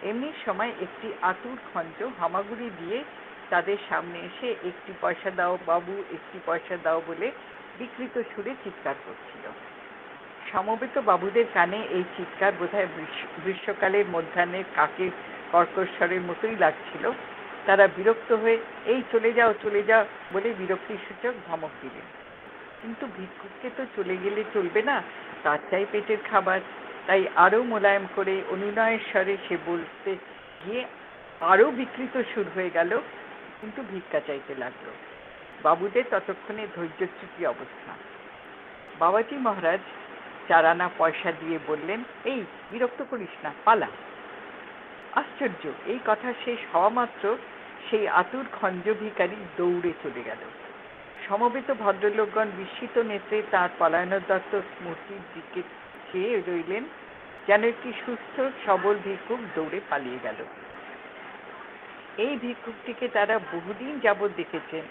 এমনি সময় একটি আতুর খঞ্জ হামাগুড়ি দিয়ে তাদের সামনে এসে 1টি পয়সা দাও বাবু, 1টি পয়সা দাও বলে বিকৃত সুরে চিৎকার করছিল। সমবেত বাবুদের কানে এই চিৎকার বোধহয় গ্রীষ্মকালের মধ্যাহ্নের কাকের কর্কশ্বরের মতোই লাগছিল। তারা বিরক্ত হয়ে এই চলে যাও চলে যাও বলে বিরক্তিসূচক ধমক দিলেন। কিন্তু ভিক্ষুককে তো চলে গেলে চলবে না, তার চাই পেটের খাবার। তাই আরো মোলায়েম করে অনুনয়ের স্বরে সে বলতে গিয়ে আরো বিকৃত সুর হয়ে গেল, কিন্তু ভিক্ষা চাইতে লাগলো। বাবুদের ততক্ষণে ধৈর্যচ্যুতি অবস্থা। বাবাজি মহারাজ 4 আনা পয়সা দিয়ে বললেন, এই বিরক্ত করিস না, পালা। আশ্চর্য, এই কথা শেষ হওয়া মাত্র সেই আতুর খঞ্জ ভিখারি দৌড়ে চলে গেল। সমবেত ভদ্রলোকগণ বিস্মিত নেত্রে তার পলায়নোদ্যত মূর্তির দিকে চেয়ে রইলেন, যেন একটি সুস্থ সবল ভিক্ষুক দৌড়ে পালিয়ে গেল। এই ভিক্ষুকটিকে তারা বহুদিন যাবৎ দেখেছেন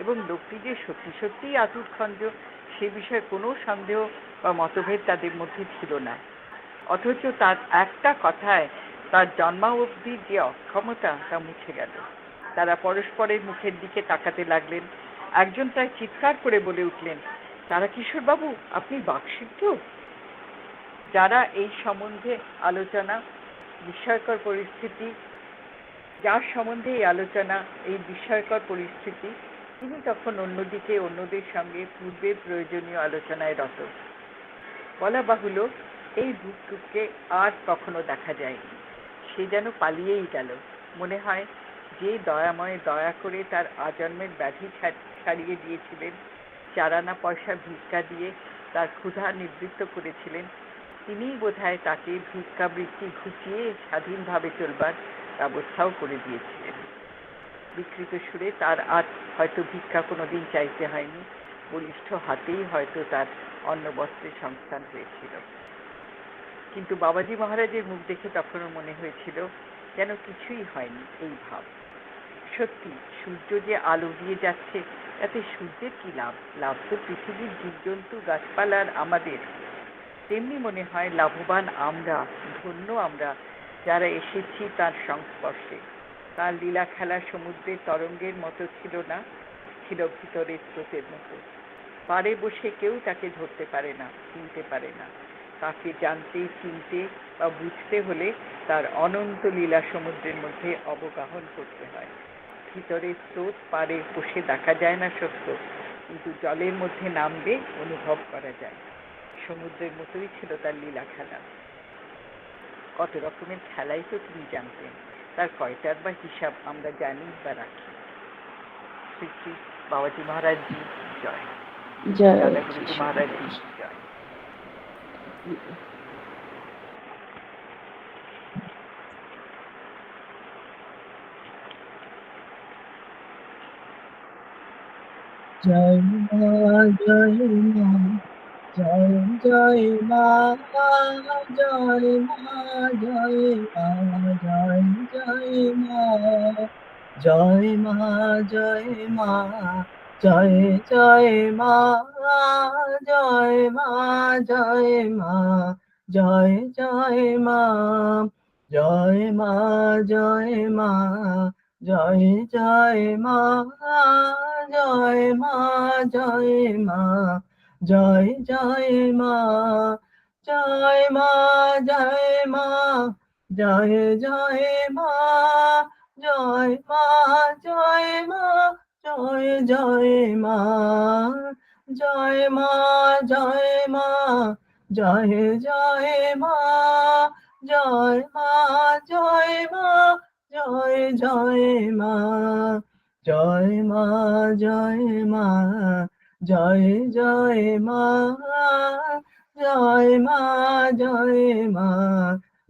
এবং লোকটি যে সত্যি সত্যিই আতুর খঞ্জ সে বিষয়ে কোনো সন্দেহ বা মতভেদ তাদের মধ্যে ছিল না। অথচ তার একটা কথায় তার জন্মাবধির যে অক্ষমতা তা মুছে গেল। তারা পরস্পরের মুখের দিকে তাকাতে লাগলেন। একজন প্রায় চিৎকার করে বলে উঠলেন, তারাকিশোর বাবু, আপনি বাকসিদ্ধ? যারা এই সম্বন্ধে আলোচনা বিস্ময়কর পরিস্থিতি যার সম্বন্ধে এই আলোচনা এই বিস্ময়কর পরিস্থিতি তিনি তখন অন্যদিকে অন্যদের সঙ্গে পূর্বের প্রয়োজনীয় আলোচনায় রত। বলা বাহুল্য, এই ভিক্ষুককে আর কখনো দেখা যায়নি। সে যেন পালিয়েই গেল। মনে হয় যে দয়াময় দয়া করে তার আজন্মের ব্যাধি ছাড়িয়ে দিয়েছিলেন, 4 আনা পয়সা ভিক্ষা দিয়ে তার ক্ষুধা নিবৃত্ত করেছিলেন, তিনিই বোধহয় তাকে ভিক্ষাবৃত্তি ঘুচিয়ে স্বাধীনভাবে চলবার ব্যবস্থাও করে দিয়েছিলেন। বিকৃত সুরে তার আর হয়তো ভিক্ষা কোনোদিন চাইতে হয়নি, বলিষ্ঠ হাতেই হয়তো তার অন্নবস্ত্রের সংস্থান হয়েছিল। কিন্তু বাবাজি মহারাজের মুখ দেখে তখনও মনে হয়েছিল যেন কিছুই হয়নি এই ভাব। সত্যি সূর্য যে আলো দিয়ে যাচ্ছে তাতে সূর্যের কি লাভ? লাভ তো পৃথিবীর জীবজন্তু গাছপালার আমাদের। তেমনি মনে হয় লাভবান আমরা, ধন্য আমরা যারা এসেছি তার সংস্পর্শে। তার লীলা খেলা সমুদ্রের তরঙ্গের মতো ছিল না, ছিল ভিতরের স্রোতের মতো। পাড়ে বসে কেউ তাকে ধরতে পারে না, চিনতে পারে না। তাকে জানতে, চিনতে বা বুঝতে হলে তার অনন্ত লীলা সমুদ্রের মধ্যে অবগাহন করতে হয়। ভিতরের স্রোত পাড়ে বসে দেখা যায় না সত্য, কিন্তু জলের মধ্যে নামলে অনুভব করা যায়। সমুদ্রের মতোই ছিল তার লীলা খেলা। কত রকমের খেলাই তো তিনি জানতেন, তার কয়টার বা হিসাব আমরা জানি বা রাখি। শ্রী শ্রী বাবাজি মহারাজ জি জয়। জয় দাদা গুরুজি মহারাজ জি জয়। জয় মা, জয় মা, জয় জয় মা, জয় মা, জয় মা, জয় জয় মা, জয় মা, জয় মা, জয় জয় মা, জয় মা, জয় মা, জয় জয় মা, জয় মা, জয় মা, জয় জয় মা, জয় মা, জয় মা, জয় জয় মা, জয় মা, জয় মা, জয় জয় মা, জয় মা, জয় মা, জয় জয় মা, জয় মা, জয় মা, জয় জয় মা, জয় মা, জয় মা, জয় জয় মা, জয় মা, জয় মা, জয় জয় মা, জয় মা, জয় মা,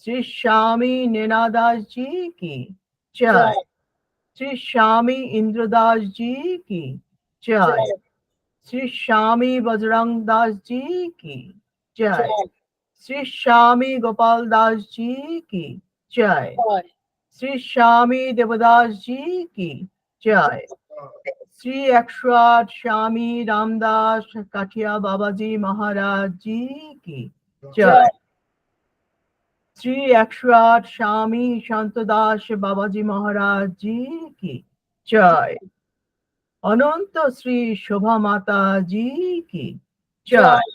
শ্রী স্বামী নীনাদাস জি কি জয়, শ্রী স্বামী ইন্দ্রদাস জি কি জয়, শ্রী স্বামী বজরং দাস জি কি জয়, শ্রী স্বামী গোপাল দাস জি কি জয়, শ্রী স্বামী দেবদাস জি কি জয়, শ্রী 108 স্বামী রামদাস কাঠিয়া বাবাজি মহারাজ জি কি জয়, শ্রী 108 স্বামী শান্তদাস বাবাজি মহারাজ জি কি জয়, অনন্ত শ্রী শোভা মাতা জি কি জয়,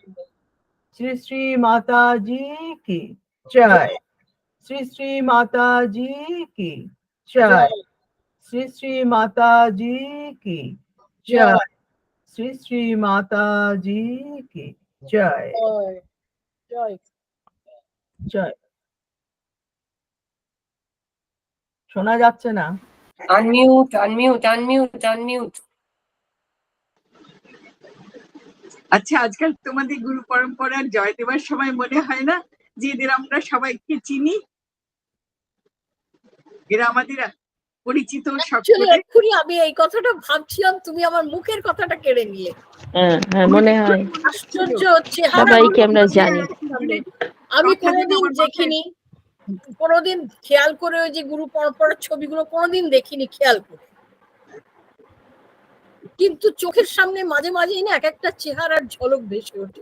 শ্রী শ্রী মাতা জি কি জয়, শ্রী শ্রী মাতা জি কি জয়, শ্রী শ্রী মাতা জি কি জয়, শ্রী শ্রী মাতা জি কি জয় জয়। শোনা যাচ্ছে না? Unmute unmute unmute unmute. আচ্ছা, আজকাল তোমাদের গুরু পরম্পরার জয় দেওয়ার সময় মনে হয় না যে এদের আমরা সবাইকে চিনি, এরা আমাদের পরিচিত সকলে? এক্ষুনি আমি এই কথাটা ভাবছিলাম, তুমি আমার মুখের কথাটা কেড়ে নিলে। মনে হয় আশ্চর্য হচ্ছে, সবাইকে আমরা জানি। আমি কোনোদিন দেখিনি, কোনোদিন খেয়াল করে ওই যে গুরু পরম্পরার ছবিগুলো কোনোদিন দেখিনি খেয়াল করে, কিন্তু চোখের সামনে মাঝে মাঝেই না এক একটা চেহারার ঝলক ভেসে ওঠে।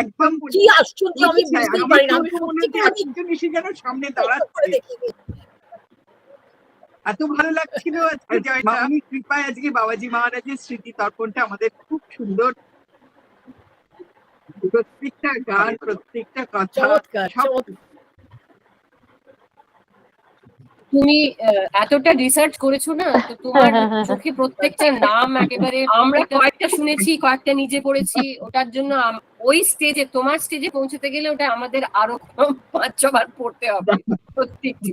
একদম কি আশ্চর্য, আমি বুঝতেই পারি না। আমি সত্যি একজন এসে যেন সামনে দাঁড়াচ্ছে, দেখিনি। এত ভালো লাগছিল। মামনি কৃপায় আজকে বাবাজি মহারাজের স্মৃতি তর্পণটা আমাদের খুব সুন্দর, প্রত্যেকটা গান, প্রত্যেকটা কথা সব। তুমি এতটা রিসার্চ করেছো না, তো তোমার চোখে প্রত্যেকটা নাম একেবারে, আমরা কয়েকটা শুনেছি, কয়েকটা নিজে পড়েছি, ওটার জন্য ওই স্টেজে, তোমার স্টেজে পৌঁছতে গেলে ওটা আমাদের আরো 5-6 বার পড়তে হবে প্রত্যেকটি।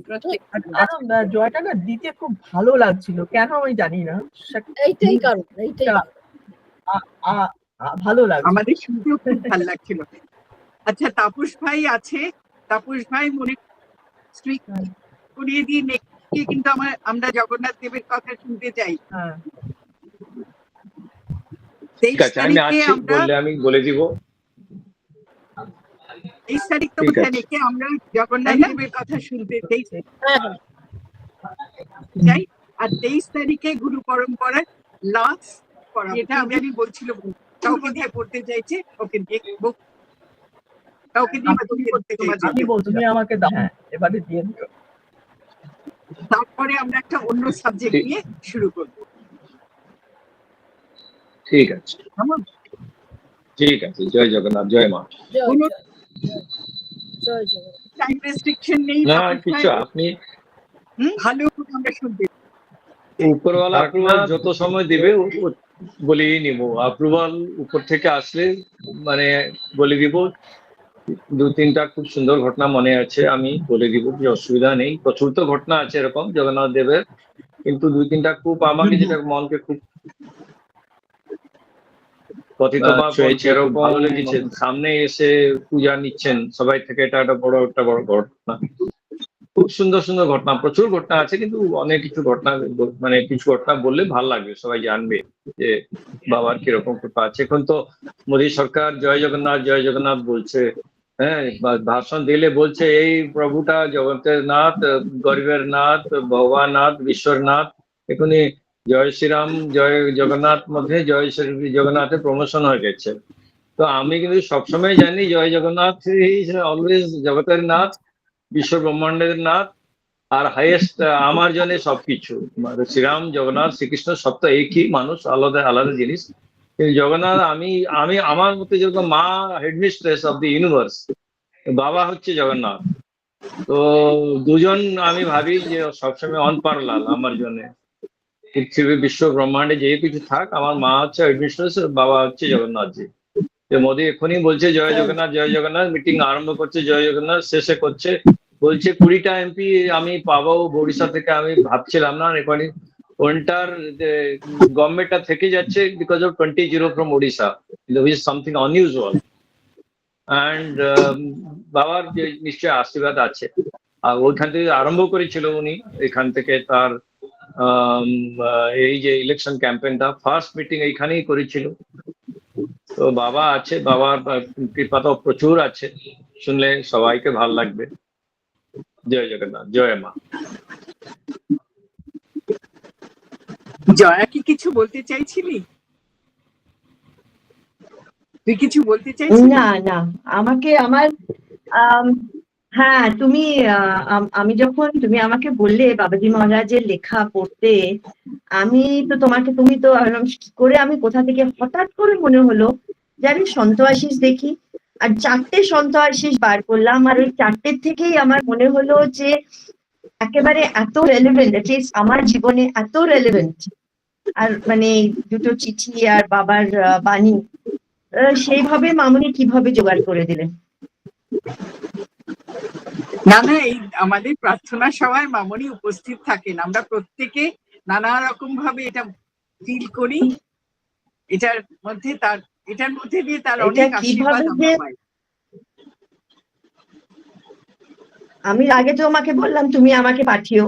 জয়টা না দিতে খুব ভালো লাগছিল, কেন আমি জানি না, এইটাই কারণ, এইটাই ভালো লাগছে আমাদের শুনতেও খুব ভালো লাগছিল। আচ্ছা, তাপস ভাই আছে, তাপস ভাই মনে স্ট্রিক করিয়ে দিয়ে নেক্সট কিন্তু আমরা জগন্নাথ দেবের কথা শুনতে চাই। ঠিক আছে, আমি আছি, বললে আমি বলে দিব। 23 তারিখ তো রেখে আমরা জগন্নাথ দেবের কথা শুনতে চাই। আর 23 তারিখে গুরু পরম্পরার লাস্ট পড়া, এটা আমি বলছিলাম কাউকে দিয়ে পড়তে চাইছে, ওকে দিয়ে কাউকে দিয়ে পড়তে চাইছে, তুমি আমাকে দাও, এবারে দিয়ে দিও। তারপরে আমরা একটা অন্য সাবজেক্ট নিয়ে শুরু করব। ঠিক আছে, ঠিক আছে। জয় জগন্নাথ, জয় মা। টাইম রেস্ট্রিকশন নেই না কিছু, আপনি ভালো আমরা শুনতে। উপরওয়ালা অ্যাপ্রুভাল যত সময় দেবে বলেই নিব। অ্যাপ্রুভাল উপর থেকে আসলে মানে বলে দিব। 2-3টা খুব সুন্দর ঘটনা মনে আছে, আমি বলে দিব, যে অসুবিধা নেই। প্রচুর তো ঘটনা আছে এরকম জগন্নাথ দেবের, কিন্তু 2-3টা খুব আমাকে যেটা মনকে খুব পতিতপাল হয়েছে, এরকম ভালো লেগেছে। সামনে এসে পূজা নিচ্ছেন সবাই থেকে, এটা একটা বড় ঘটনা। খুব সুন্দর সুন্দর ঘটনা, প্রচুর ঘটনা আছে, কিন্তু অনেক কিছু ঘটনা, মানে কিছু ঘটনা বললে ভালো লাগবে, সবাই জানবে যে বাবার কিরকম কৃপা আছে। এখন তো মোদী সরকার জয় জগন্নাথ বলছে, হ্যাঁ, ভাষণ দিলে বলছে এই প্রভুটা জগতের নাথ, গরিবের নাথ, ভগবাননাথ, বিশ্বরনাথ। এখনই জয় শ্রীরাম জয় জগন্নাথ মধ্যে জয় শ্রী জগন্নাথের প্রমোশন হয়ে গেছে। তো আমি কিন্তু সবসময় জানি জয় জগন্নাথ ইজ অলওয়েজ জগতের নাথ, বিশ্ব ব্রহ্মাণ্ডের নাথ, আর হাইয়েস্ট আমার জন্য সবকিছু। শ্রীরাম জগন্নাথ শ্রীকৃষ্ণ সব তো একই মানুষ, আলাদা আলাদা জিনিস। কিন্তু জগন্নাথ আমি আমার মতে যেরকম মা হেডমিস্ট্রেস অফ দি ইউনিভার্স, বাবা হচ্ছে জগন্নাথ। তো দুজন আমি ভাবি যে সবসময় অনপারালাল আমার জন্য। পৃথিবী বিশ্ব ব্রহ্মাণ্ডে যে কিছু থাক, আমার মা হচ্ছে হেডমিস্ট্রেস, বাবা হচ্ছে জগন্নাথজি। যে মোদী এখনই বলছে জয় জগন্নাথ, মিটিং আরম্ভ করছে জয় জগন্নাথ, শেষে করছে বলছে 20টা এমপি আমি পাবো ওড়িশা থেকে। আমি ভাবছিলাম না এখানে ওন্টার গভর্নমেন্টটা থেকে যাচ্ছে because of 20 from Odisha, which is something unusual. And বাবার যে নিশ্চয় আশীর্বাদ আছে। আর ওইখান থেকে আরম্ভ করেছিল উনি, এখান থেকে তার এই যে ইলেকশন ক্যাম্পেইনটা ফার্স্ট মিটিং এইখানেই করেছিল। তো বাবা আছে, বাবার কৃপা তো প্রচুর আছে, শুনলে সবাইকে ভাল লাগবে। জয় জগন্নাথ, জয় মা। জয়া কি কিছু বলতে চাইছিলি? তুই কিছু বলতে চাইছিলি? না না, আমাকে আমার হ্যাঁ, তুমি আমি যখন তুমি আমাকে বললে বাবাজি মহারাজের লেখা পড়তে, আমি তো তোমাকে, তুমি তো কি করে আমি কোথা থেকে হঠাৎ করে মনে হলো যে আমি সন্ত আশিস দেখি, আর 4টে সন্ত আশিস বার করলাম, আর ওই 4টের থেকেই আমার মনে হলো যে একেবারে এত রেলেভেন্ট, আমার জীবনে এত রেলেভেন্ট। আর মানে দুটো চিঠি আর বাবার বাণী, সেইভাবে মামুনি কিভাবে জোগাড় করে দিলেন? না না, এই আমাদের প্রার্থনা সভায় মামনি উপস্থিত থাকেন, আমরা প্রত্যেকে নানা রকম ভাবে এটা ফিল করি, এটার মধ্যে দিয়ে তার অনেক আশীর্বাদ আমরা পাই। আমি আগে তো আমাকে বললাম তুমি আমাকে পাঠিও,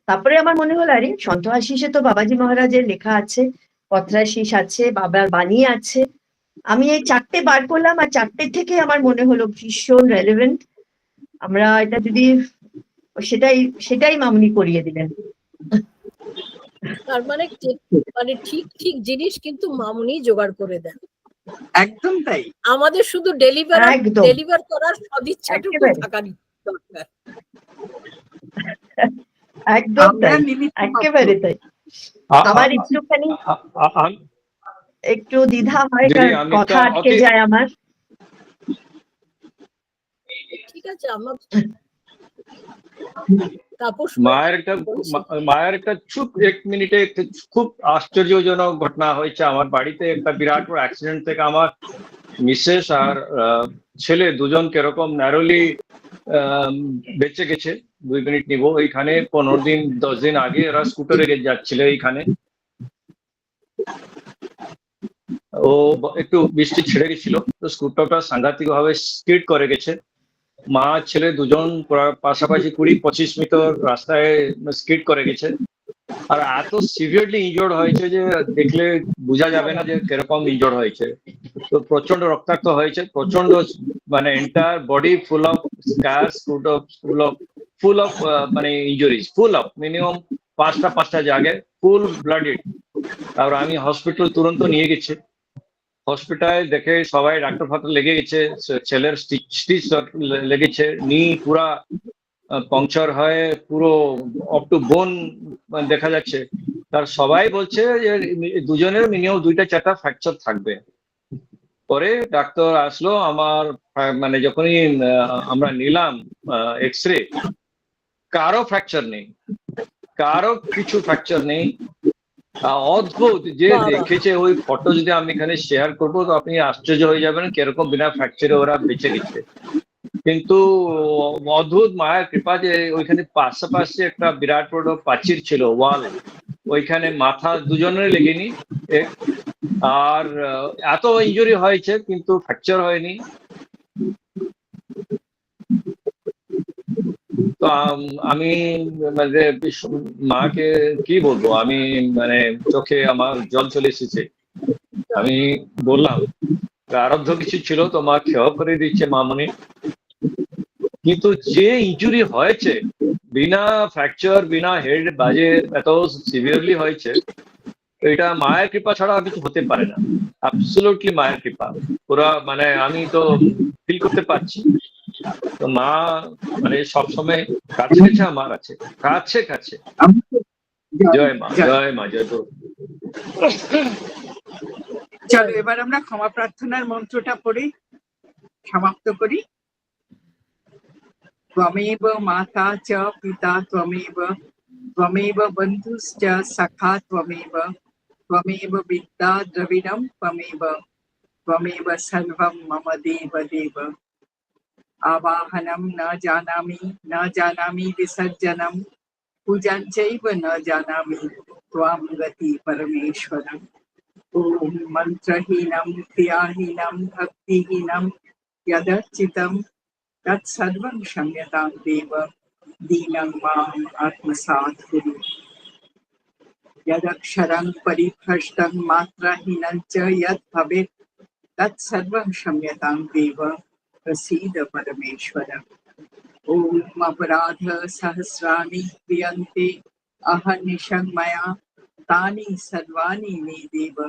তারপরে আমার মনে হলো আরে সন্ত আশিসে তো বাবাজি মহারাজের লেখা আছে, পত্রাশিস আছে, বাবার বাণী আছে। আমি এই 4টে বার করলাম, আর 4টে থেকে আমার মনে হলো ভীষণ রেলেভেন্ট। আমরা এটা যদি সেটাই মামনি করিয়ে দিলেন। তার মানে ঠিক ঠিক জিনিস কিন্তু মামুনি জোগাড় করে দেন। একদম তাই, আমাদের শুধু ডেলিভার করার সদিচ্ছাটুকু থাকার দরকার। একদম তাই, একেবারে তাই। আমার একটুখানি একটু দ্বিধা হয়, কারণ কথা আটকে যায় আমার। ঠিক আছে, আমার মায়ের একটা এক মিনিটে খুব আশ্চর্যজনক ঘটনা হয়েছে আমার বাড়িতে। একটা বিরাট বড় অ্যাক্সিডেন্ট থেকে আমার মিসেস আর ছেলে দুজন কিরকম ন্যারোলি বেঁচে গেছে। 2 মিনিট নিব। এইখানে 15-10 দিন আগে এরা স্কুটারে যাচ্ছিল, এইখানে ও একটু বৃষ্টি ছেড়ে গেছিল, তো স্কুটারটা সাংঘাতিক ভাবে স্কিড করে গেছে। মা ছেলে দুজন পাশাপাশি 20-25 মিটার রাস্তায় স্কিড করে গেছে, আর এত সিভিয়ারলি ইনজোর্ড হয়েছে যে দেখলে বোঝা যাবে না যে কিরকম ইনজোর্ড হয়েছে। তো প্রচন্ড রক্তাক্ত হয়েছে, প্রচন্ড মানে entire body full of স্কার্স, full of মানে ইনজুরিজ, ফুল অফ মিনিমাম 5টা জায়গায় ফুল ব্লাডেড। আর আমি হসপিটাল তুরন্ত নিয়ে গেছি। হসপিটাল দেখে সবাই ডাক্তার ফাক্তার লেগে গেছে, ছেলের স্টিচ লেগেছে, নি পুরা পাংচার হয়ে পুরো আপ টু বোন দেখা যাচ্ছে। তার সবাই বলছে যে দুজনের মিনিমাম 2টা-4টা ফ্র্যাকচার থাকবে। পরে ডাক্তার আসলো, আমার মানে যখনই আমরা নিলাম এক্সরে, কারো ফ্র্যাকচার নেই, কারো কিছু ফ্র্যাকচার নেই। অদ্ভুত যে দেখেছে, ওই ফটো যদি আমি এখানে শেয়ার করবো তো আপনি আশ্চর্য হয়ে যাবেন কিরকম বিনা ফ্র্যাকচারে ওরা বেঁচে গেছে। কিন্তু অদ্ভুত মায়ের কৃপা যে ওইখানে পাশাপাশি একটা বিরাট বড় প্রাচীর ছিল, ওয়াল, ওইখানে মাথা দুজনের লেগেনি, আর এত ইনজুরি হয়েছে কিন্তু ফ্র্যাকচার হয়নি। তো আমি মানে মাকে কি বলবো, আমি মানে চোখে আমার জল চলে এসেছে। আমি বললাম আরাধ্য কিছু ছিল তো মা ক্ষয় করে দিচ্ছে মামনি, কিন্তু যে ইনজুরি হয়েছে বিনা ফ্র্যাকচার, বিনা হেড বাজে, এত সিভিয়ারলি হয়েছে, এটা মায়ের কৃপা ছাড়া কিছু হতে পারে না। অ্যাবসলিউটলি মায়ের কৃপা পুরা, মানে আমি তো ফিল করতে পারছি। তো মা মানে সবসময় কাছে কাছে আমার আছে, কাছে কাছে। জয় মা, জয় মা, জয় তো। চলো এবার আমরা ক্ষমা প্রার্থনার মন্ত্রটা পড়ে সমাপ্ত করি। ত্বমেব মাতা চ পিতা ত্বমেব, ত্বমেব বন্ধুশ্চ সখা ত্বমেব, ত্বমেব বিদ্যা দ্রবিণম ত্বমেব, ত্বমেব সর্বম মম দেব দেব। আবাহনম ন জানামি বিসর্জনম, পূজাং চৈব ন জানামি ত্বাম গতি পরমেশ্বরম। ওম মন্ত্রহীনম ক্রিয়াহীনম ভক্তিহীনম यदर्चितं तत्सर्वं क्षम्यतां देव दीनं माम् आत्मसात् कुरु यदक्षरं परिभ्रष्टं मात्राहीनं च यत् भवेत् तत्सर्वं क्षम्यतां देव प्रसीद परमेश्वर ॐ अपराध सहस्राणि क्रियन्ते अहर्निशं मया तानि सर्वाणि मे देव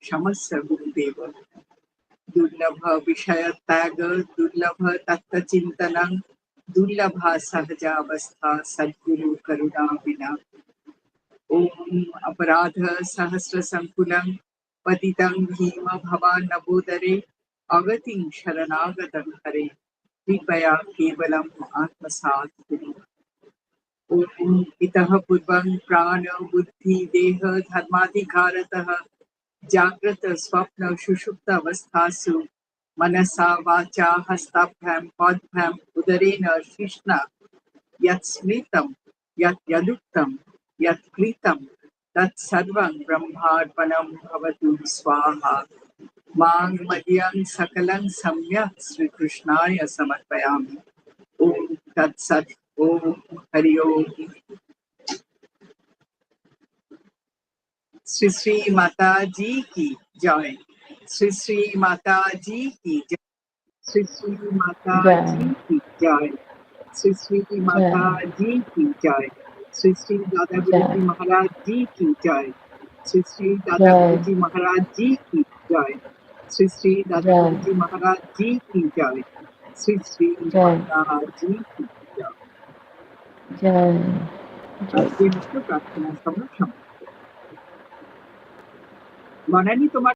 क्षमस्व गुरुदेव दुर्लभ विषय त्याग दुर्लभ तत्वचिन्तनं दुर्लभा सहजावस्था सद्गुरु करुणा विना ॐ अपराध सहस्र संकुलं पतितं भीम भवान् नवोदरे अगतिं शरणागतं हरे कृपया केवलम् आत्मसात् कुरु ॐ इतः पूर्वं प्राण बुद्धि देह धर्माधिकारतः जागृत स्वप्न सुषुप्त अवस्थासु मनसा वाचा हस्ताभ्यां पादभ्यां उदरेण शिश्ना यत् स्मृतं यत् यदुक्तं यत् कृतं तत् सर्वं ब्रह्मार्पणं भवतु स्वाहा मां मदीयं सकलं सम्यक् श्रीकृष्णाय समर्पयामि ॐ तत्सत् ॐ हरि ओम् श्री श्री माता जी की जय श्री श्री माता जी की जय श्री श्री माता जी की जय श्री श्री माता जी की जय श्री श्री दादा गुरुजी महाराज जी की जय श्री श्री दादा गुरुजी महाराज जी की जय श्री श्री दादा गुरुजी महाराज जी की जय श्री श्री माता जी की जय আজকে হচ্ছে প্রার্থনা সভা সমাপ্ত। বনানী তোমার